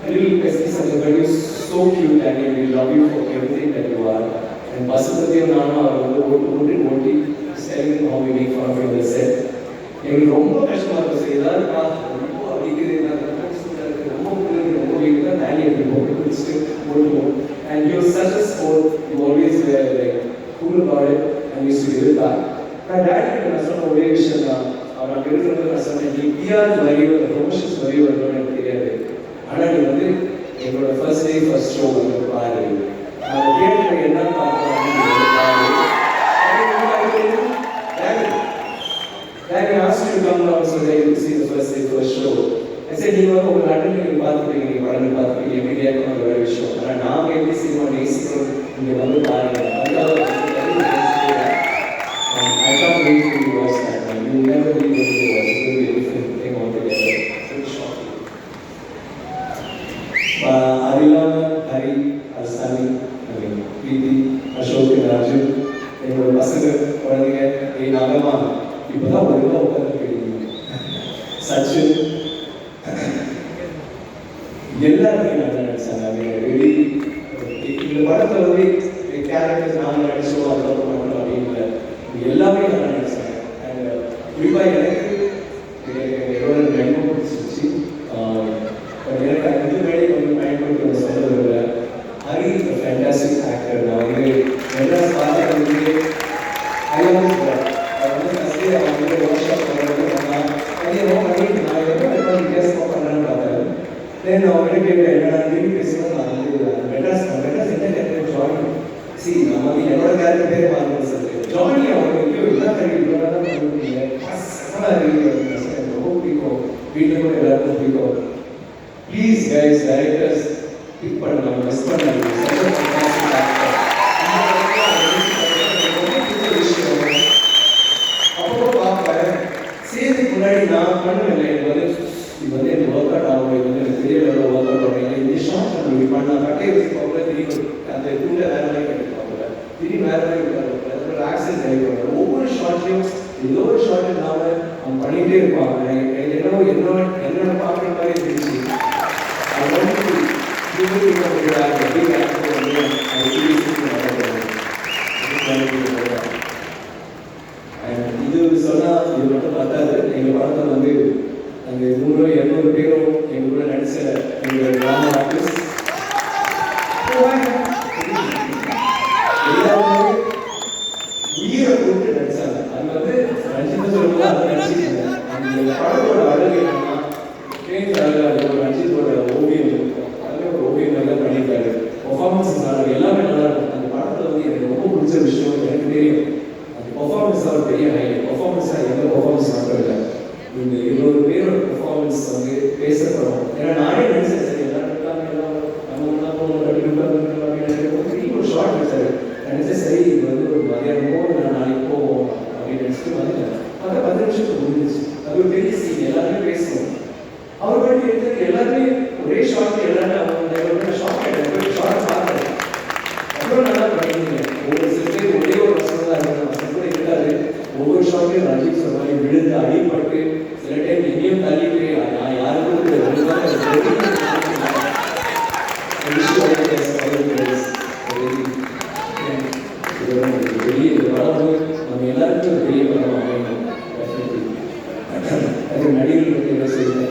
A little pessimist, but you're so cute, Danny, and we love you for everything that you are. And Pasupati and Nana are Oti, telling how we make fun of you in the set. எங்களுக்கு ரொம்ப கஷ்டமாக இருக்கும். சரி ஏதாவது ரொம்ப அடிக்கிறது and you're such a sport. You always were like cool about it and used to give it back. My dad had a sort of motivation. Our beautiful person and PR value, the promotions value are not clear. And I know that it was the first day, first show on the party. Now the theater is not Daddy asked you to come down so that you could see the first day, first show. I said, you know, we are going to be every day on the very show. And now we have seen one AC in the one party. I can't wait for you to watch that. You will never be able to watch. It's going to be a different thing altogether. It's shocking. Arila, Hari, Arsani, Preeti, Ashok, and Arjun. They were Pasaka, Korandiga, A. Nagama. People are worried about Sachin. எல்லாருமே நல்லா நடிச்சாங்க. ரெடி இந்த படத்தில் வந்து கேரக்டர்ஸ் நாங்கள் நடிச்சோம் அதுக்கப்புறம் மட்டும் அப்படின்னு எல்லாமே நல்லா நடிச்சாங்க. அண்ட் குறிப்பாக எனக்கு எவ்வளோ ரொம்ப பிடிச்சிருச்சு. எனக்கு அந்த வேலை கொஞ்சம் பயன்படுத்தி சொல்ல விரும்பல. Hari is fantastic actor. நான் வந்து மெட்ராஸ் பார்த்து ஐயாவும் வந்து ஃபஸ்ட் டே அவங்க வந்து ஒர்க் ஷாப் பண்ணுறது பண்ணால் அது ரொம்ப பண்ணிட்டு நான் எவ்வளோ வித்தியாசமாக பண்ணுறேன்னு பார்த்தேன். Then already we பேசுவோம். நான் வந்து மெட்ராஸ் என்ன கேரக்டர் ஜாயின் சி நம்ம என்னோட கேரக்டர் பேர் மாறுறது ஜாயின் அவங்களுக்கு எல்லா கேரக்டரும் தான் பண்ணுவீங்க. ரொம்ப பிடிக்கும். வீட்டில் கூட எல்லாருக்கும் பிடிக்கும். ப்ளீஸ் கைஸ் டைரக்டர்ஸ் பிக் பண்ணலாம், மிஸ் பண்ணாங்க. அப்போ பார்ப்பேன் திடீர்னு வேற மாதிரி இருக்காரு, ஒரு ஆக்சிடென்ட் ஆகிடுவாங்க. ஒவ்வொரு ஷார்ட்லையும் ஏதோ ஒரு ஷார்ட் இல்லாமல் அவங்க பண்ணிகிட்டே இருப்பாங்க. என்னோட பார்க்குற மாதிரி இருந்துச்சு. அது வந்து இது சொன்னா இது மட்டும் பார்த்தாது. எங்க படத்தில் வந்து அந்த 100-200 பேரும் எங்க கூட நடிச்ச எங்களோட டிராமா ஆர்டிஸ்ட் எல்லாருமே உயிரை போட்டு நடிச்சாங்க. அது வந்து ரஞ்சித் சொல்லும்போது அதை நடிச்சிருக்காங்க. அந்த படத்தோட அழகு என்னன்னா ஒரு ரஞ்சித்தோட ஓவியம் இருக்கும். அதுவே ஒரு ஓவியம் எல்லாம் பண்ணியிருக்காரு. பர்ஃபார்மன்ஸ் எல்லாமே நல்லா இருக்கும். அந்த படத்துல வந்து எனக்கு ரொம்ப பிடிச்ச விஷயம் எனக்கு தெரியும். அந்த பர்ஃபார்மன்ஸ் தான் ஒரு பெரிய ஹைலைட். பர்ஃபார்மன்ஸாக எந்த பர்ஃபார்மன்ஸ் மட்டும் இல்லை, இந்த 200 பேரோட பர்ஃபார்மன்ஸ் வந்து பேசப்படும். ஏன்னா நானே நினைச்சேன் சரி எல்லாரும் இருக்காங்க, எல்லாம் நம்ம ஒன்றா போகணும் அப்படின்னு ஒரு ஷார்ட் வச்சாரு. நினைச்சேன் சரி இது வந்து ஒரு மதியானமோ நான் நாளைக்கு போவோம் அப்படின்னு நினச்சிட்டு வந்துட்டேன். அதை 10 நிமிஷத்துக்கு முடிஞ்சிச்சு. அது ஒரு பெரிய சீன், எல்லாருமே பேசணும். அவர் பாட்டு எடுத்து எல்லாருமே ஒரே ஷார்ட் எல்லாருமே அவங்க ஷார்ட் ஆகிட்டு ஷார்ட் பார்த்தேன். அவ்வளோ நல்லா பண்ணிருந்தீங்க. ஒவ்வொரு சில பேர் ஒரே ஒரு வசனம் தான் இருக்காங்க, வசனம் கூட இருக்காது. ஒவ்வொரு ஷார்ட்லையும் ரஞ்சித் சொன்ன மாதிரி விழுந்து அடிப்பட்டு சில டைம் எங்கேயும் தள்ளிட்டு நான் யாருக்கும் பெரிய படம் நம்ம எல்லாருக்கும் ஒரு பெரிய படம் அமையணும். அது நடிகர்கள் பற்றி என்ன சொல்லுங்க.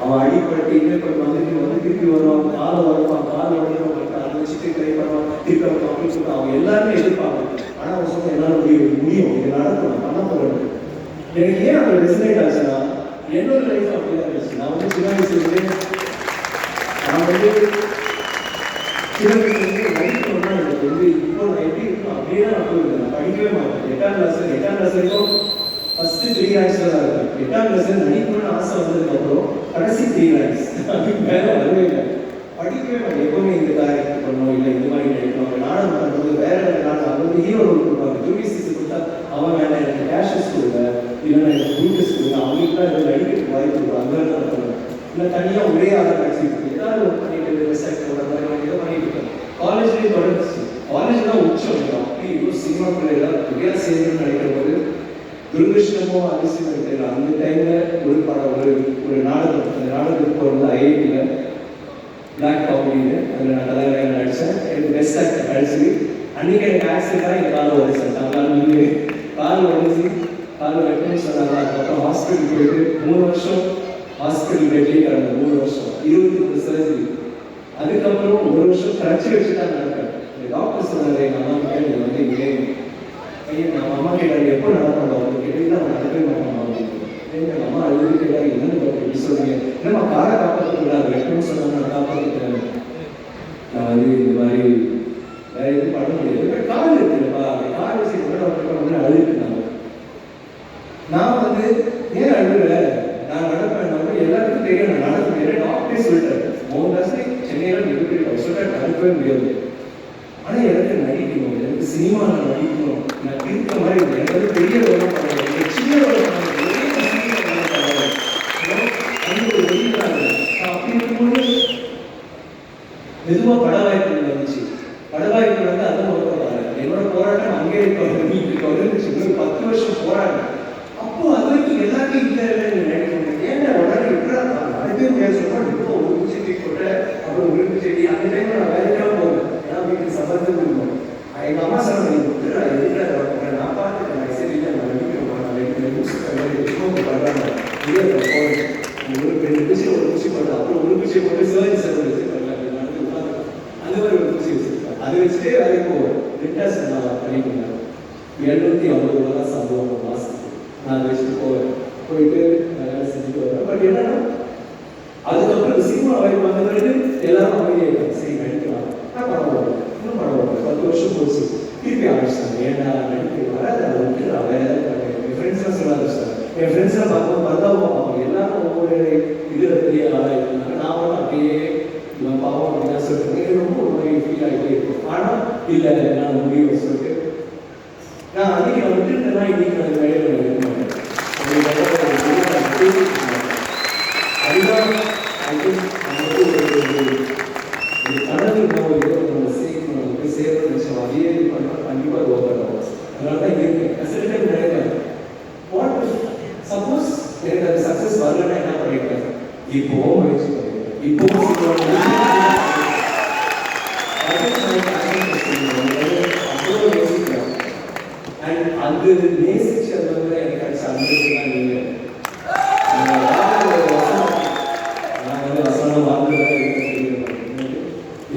அவன் அடிப்பட்டு இன்னும் வந்து திருப்பி வருவான், காலை வருவான், காலை உடனே அதை வச்சுட்டு ட்ரை பண்ணுவான், திருப்பி அப்படின்னு சொல்லிட்டு அவங்க எல்லாருமே எதிர்ப்பாங்க. ஆனால் அவன் சொல்ல என்னால் முடியும், இது நடக்கும், பண்ண போகிறது. எனக்கு ஏன் அது ரெசினேட் ஆச்சுன்னா என்னோட லைஃப் அப்படிதான் இருந்துச்சு. நான் வந்து சின்ன வயசுலேருந்து நடிக்கணும்னா எனக்கு வந்து இப்போ நான் எப்படி இருக்கணும் அப்படியே தான் நான் போயிருந்தேன். நான் படிக்கவே மாட்டேன். 8ஆம் கிளாஸ் வரைக்கும் ஃபர்ஸ்ட் 3 ரேங்க்ஸில் தான் இருக்கும். 8ஆம் கிளாஸ் நடிக்கணும்னு ஆசை வந்ததுக்கப்புறம் கடைசி 3 ரேங்க்ஸ் அதுக்கு மேலே வரவே இல்லை. படிக்கவே மாட்டேன். எப்பவுமே இந்த டைரக்ட் பண்ணணும், இல்லை இந்த மாதிரி நடிக்கணும். நாடகம் பண்ணுறது வேற நாடகம், அது வந்து ஹீரோ ரோல் கொடுப்பாங்க. ஜூனியர்ஸ் கொடுத்தா அவன் வேண்டாம் எனக்கு கேஷஸ் கொடுங்க, இல்லைன்னா எனக்கு ப்ரூட்டஸ் கொடுங்க, அவங்களுக்கு தான் எதாவது நடிக்கிறதுக்கு வாய்ப்பு கொடுக்கும். அங்கே தான் பண்ணுவேன். இல்லை தனியாக ஒரே ஆளாக நடிச்சிட்டு ஏதாவது ஒரு பண்ணிட்டு செக்டர் அந்த மாதிரி ஏதோ பண்ணிட்டு இருக்கேன். காலேஜ்லேயும் தொடர்ந்துச்சு. காலேஜ் தான் உச்சம். அப்படி இப்போ சினிமா பிள்ளைகளாக நிறையா சேர்ந்து நடிக்கிற போது துரதிருஷ்டமோ அதிசயம் தெரியல. அந்த டைம்ல ஒரு படம் ஒரு நாடகம், அந்த நாடகத்துக்கு வந்து ஐஐடியில் பிளாக் காமெடின்னு அதில் நான் கதாநாயகன் நடித்தேன். எனக்கு பெஸ்ட் ஆக்டர் நடிச்சு அன்றைக்கி எனக்கு ஆக்சிடென்ட்டாக எங்கள் காலை உடைச்சேன். தமிழ்நாடு கால் உடைச்சி கால் வெட்டணும்னு சொன்னாங்க. அதுக்கப்புறம் ஹாஸ்பிட்டல் போயிட்டு 3 வருஷம் ஹாஸ்பிட்டல் பெட்லேயே கிடந்த 3 வருஷம் 23 சர்ஜரி. அதுக்கப்புறம் 1 வருஷம் கரைச்சி வச்சு தான் நடப்பேன். இந்த டாக்டர் சொன்னாங்க எங்கள் அம்மா கிட்ட நீங்கள் வந்து இங்கே பையன் நம்ம அம்மா கேட்டாங்க எப்போ நடப்பாங்க அவங்க கேட்டு நான் நடக்கவே மாட்டோம் அப்படின்னு. எங்கள் அம்மா அழுது கேட்டாங்க என்னன்னு டாக்டர் இப்படி சொல்றீங்க, என்னம்மா காரை காப்பாற்றக்கூடாது வெட்டணும்னு சொன்னாங்க நான் காப்பாற்றிக்கிறேன். நான் வந்து இந்த மாதிரி வேற எதுவும் பண்ண முடியாது, கார் இருக்குல்லப்பா கார் வச்சு டாக்டர் அழுதுட்டாங்க. நான் வந்து ஏன் அழுகுற, நான் நடப்பேன் நம்ம எல்லாருக்கும் தெரியும் நான் நடக்க முடியாது. டாக்டரே சொல்லிட்டாரு 3 வருஷம் சென்னையில் நிறுத்திட்டு சொல்லிட்டு நடக்கவே முடியாது. ஆனால் எனக்கு நடிக்கணும், எனக்கு சினிமாவில் நடிக்கணும், நான் இருக்க மாதிரி எனக்கு வந்து பெரிய ரோலாக பண்ணுவேன், சின்ன ரோலாக அப்படி இருக்கும்போது மெதுவாக பட வாய்ப்புகள் வந்துச்சு. பட வாய்ப்புகள் வந்து அதான் ஒருத்தர் என்னோட போராட்டம் அங்கே வந்துருச்சு. 10 வருஷம் போராட்டம். அப்போ அது வரைக்கும் எல்லாத்தையும் இல்லை நினைக்கணும். ஏன்னா உடனே இப்படா நடக்கவே முடியாது சொன்னால் இப்போ ஒரு பூச்சி போட்ட அப்புறம் உருப்பு செடி அந்த டைம்ல நான் வேலைக்கெல்லாம் போவேன். ஏன்னா வீட்டுக்கு சம்பந்தம் இருக்கும். எங்கள் அம்மா சொன்னாங்க நீ விட்டுறா எதுக்கு நான் பார்த்துட்டேன் சரி இல்லை நான் வெடிக்கிறேன் பூச்சி பண்ணுறாங்க இதே போகிறேன். ஒரு 2 பூச்சி ஒரு பூச்சி போட்டு அப்புறம் ஒரு பூச்சி போட்டு சிவாஜி சார் வச்சு பண்ணலாம் அந்த மாதிரி ஒரு பூச்சி வச்சுருக்கேன். அதை வச்சுட்டே வேலைக்கு போவேன். ரிட்டாஸ் நான் பண்ணிக்கிறேன். 750 ரூபா தான் சம்பளம் மாதத்துக்கு. நான் அதை வச்சுட்டு போவேன். போயிட்டு வேலை செஞ்சுட்டு வருவேன். பட் என்னன்னா அதுக்கப்புறம் சினிமா வாய்ப்பு வந்த பிறகு எல்லாரும் அமைதியாக சரி நடிக்கலாம், நான் படம் போடுறேன், இன்னும் படம் போடுறேன். 10 வருஷம் போச்சு. திருப்பி ஆரம்பிச்சிட்டாங்க. ஏன்னா நடிக்க வராது, அதை விட்டு நான் வேலை பண்ணுறேன். என் ஃப்ரெண்ட்ஸ்லாம் சொல்ல ஆரம்பிச்சிட்டாங்க. என் ஃப்ரெண்ட்ஸ்லாம் பார்க்கும்போது பார்த்தாவும் அவங்க எல்லாரும் ஒவ்வொரு இதில் பெரிய ஆளாக இருந்தாங்க. நான் வந்து அப்படியே இவன் பாவம் அப்படின்னா சொல்லிட்டு எனக்கு ரொம்ப ஒரு மாதிரி ஃபீல் ஆகிட்டே இருக்கும். ஆனால் இல்லை நான் முடிவு சொல்லிட்டு நான் அன்றைக்கி நான் விட்டுருந்தேன்னா இன்னைக்கு நான் வேலையில் இருக்க மாட்டேன். அதுதான் I think இந்த கடவுள் நம்ம ஏதோ நம்ம சேர்க்கணும் நம்ம போய் சேர்க்கணும்னு நினச்சோம் அதே பண்ணால் கண்டிப்பாக அது ஓப்பன் ஆகும் அதனால தான் இருக்கு சில டைம் நினைக்கிறேன் வாட் சப்போஸ் எனக்கு அது சக்ஸஸ் வரலன்னா என்ன பண்ணிருக்கேன் இப்போவும் முயற்சி பண்ணிருக்கேன் இப்போவும் அவ்வளோ நேசிக்கிறேன் அண்ட் அது நேசிச்சு அது வந்து எனக்கு கிடைச்ச அனுபவம் நீங்கள் நான் வந்து வசனம் வாழ்ந்துதான்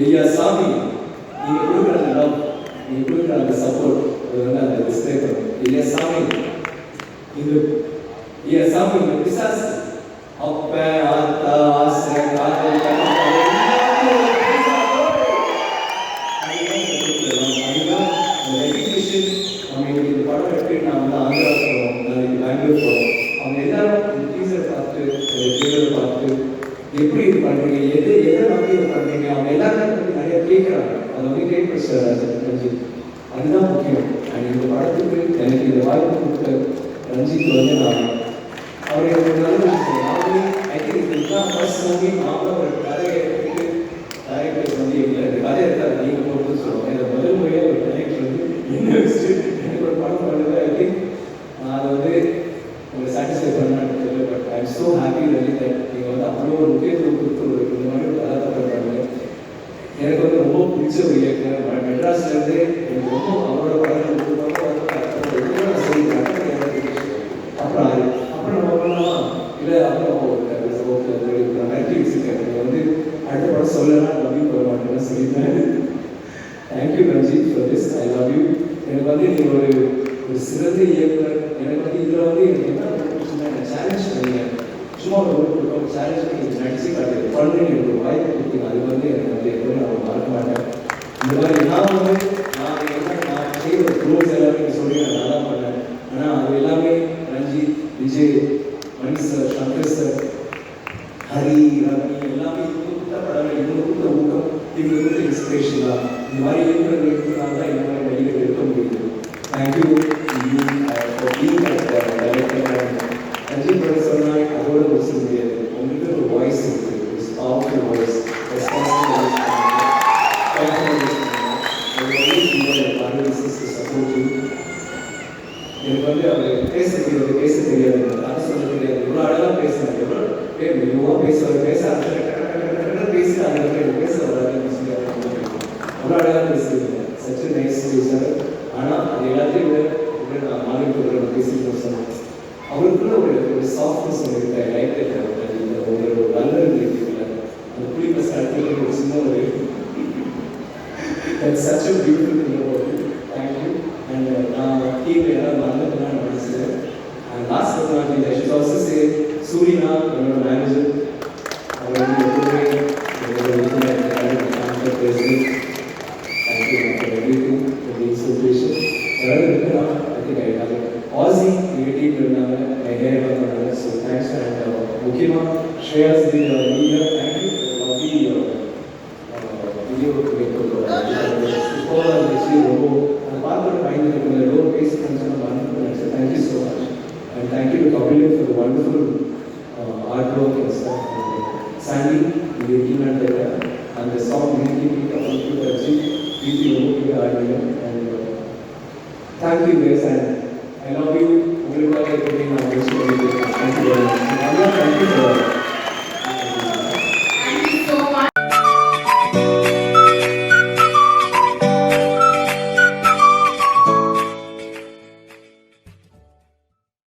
ஐயா சாமி நீங்கள் கொடுக்குற அந்த லவ் நீங்கள் கொடுக்குற அந்த சப்போர்ட் அது வந்து அந்த டிஸ்பிளே பண்ணும் ஐயா சாமி இந்த ஐயா சாமி இந்த பிசாசு அப்ப ஆத்தா ஆசை காதல் படம் எடுத்து நான் வந்து ஆந்திரா போகிறோம் நாளைக்கு பெங்களூர் போகிறோம் அவங்க எல்லாரும் டீசர் பார்த்து ட்ரெய்லர் பார்த்து எப்படி இது பண்ணுறீங்க எதை நம்பி இது பண்ணுறீங்க அவங்க எல்லாருமே வந்து நிறைய கேட்குறாங்க அதை வந்து கேட்க ரஞ்சித் அதுதான் முக்கியம் அண்ட் இந்த படத்துக்கு எனக்கு இந்த வாய்ப்பு கொடுத்த ரஞ்சித் வந்து நான் அவர் எனக்கு நல்ல விஷயம் நாங்களே ஐ திங்க் இதுதான் ஃபர்ஸ்ட் மூவி நாமளும் ஒரு கதையை எடுத்துட்டு டைரக்டர் வந்து இல்லை இந்த கதை இருக்காது நீங்கள் போட்டு சொல்லுவாங்க இந்த முதல் முறையாக ஒரு டைரக்டர் வந்து என்ன வச்சுட்டு எனக்கு ஒரு படம் பண்ணுறது ஐ திங்க் நான் அதை வந்து உங்களை சாட்டிஸ்ஃபை பண்ணான்னு தெரியல but I am so happy very that நீங்கள் வந்து அவ்வளோ ஒரு முக்கியத்துவம் கொடுத்து ஒரு இந்த மாதிரி ஒரு கதாபாத்திரம் பண்ணுறாங்க எனக்கு வந்து ரொம்ப பிடிச்ச ஒரு இயக்குனர் மெட்ராஸ்லேருந்து எனக்கு ரொம்ப அவரோட படங்கள் நான் சொல்லிக்கிறேன் அப்புறம் நம்ம பண்ணலாம் இல்லை அப்புறம் ஆக்டிவிட்டிஸ் இருக்காங்க வந்து அடுத்த படம் சொல்லலாம் நம்பி போக மாட்டேன்னு சொல்லியிருந்தேன் thank you Ranjith for this I love you எனக்கு வந்து நீங்கள் ஒரு சிறந்த இயக்குனர் எனக்கு வந்து இதில் வந்து எனக்கு என்ன பிடிச்சுன்னா சேலஞ்ச் பண்ணீங்க சும்மா ஒரு சேலஞ்ச் பண்ணி நடிச்சு காட்டு பண்ணு எனக்கு ஒரு வாய்ப்பு கொடுத்தீங்க அது வந்து எனக்கு வந்து எப்பவுமே நான் மறக்க மாட்டேன் இந்த மாதிரி நான் வந்து நான் செய்கிற க்ளோஸ் எல்லாமே நீங்கள் சொல்லி நான் நல்லா பண்ணேன் ஆனால் அது எல்லாமே ரஞ்சித் விஜய் மணி சார் சங்கர் சார் ஹரி ரவி எல்லாமே இவங்க கொடுத்த படங்கள் இவங்க கொடுத்த ஊக்கம் இவங்க கொடுத்த இன்ஸ்பிரேஷன் தான் இந்த மாதிரி இயக்குநர்கள் இருக்கிறாங்க தான் இந்த மாதிரி வழிகள் எடுக்க முடியுது தேங்க்யூ ஃபார் பீயிங் ரஞ்சித் படம் சொன்னால் அதோட பேச முடியாது உங்களுக்கு ஒரு வாய்ஸ் இருக்குது ஒரு பவர்ஃபுல் வாய்ஸ் ரெஸ்பான்சிபிள் எனக்கு வந்து அவர் பேச தெரியாது அதை சொல்ல தெரியாது இவ்வளோ அழகாக பேசினார் எவ்வளோ மெதுவாக பேசுவார் பேச பேசி அதில் பேச வராதுன்னு சொல்லி அவ்வளோ அழகாக பேசுவீங்க சச் நைஸ் பேசுவார் ஆனால் அது எல்லாத்தையும் விட நான் மாநிலத்தில் பேசிட்டு சொன்னேன் அவருக்குள்ள ஒரு சாஃப்ட்னஸ் ஒன்று இருக்கு ஐ லைக் தட் ஒரு நல்ல இருக்குல்ல அந்த புளிப்பை ஸ்டார்டிங் ஒரு சின்ன ஒரு that's such a beautiful thing about it. Thank you. And நான் டீமில் யாராவது மறந்துட்டுனா நினைச்சேன் and last but not least I should also say சூரினா என்னோட மேனேஜர் அவர் வந்து எப்பவுமே பேசுகிறேன் thank you for everything for the inspiration யாராவது இருக்குன்னா ஐ திங்க் ஐ ஹவ் ஆசி எங்கள் டீமில் இருந்தாங்க ஹேர் பண்ணாங்க ஸோ தேங்க்ஸ் அண்ட் முக்கியமாக Shreyas leader thank you lovely video ரொம்ப அந்த பார்க்குற பயந்து லோ பேஸ் நினச்சேன் thank you so much and thank you to Kabilan for wonderful art work and staff Sandy இது எப்படின்னா அந்த சாங் மேக்கிங் கபில் வச்சு வீட்டில் ரொம்ப ஆடினேன் அண்ட் தேங்க்யூ வேஸ் அண்ட்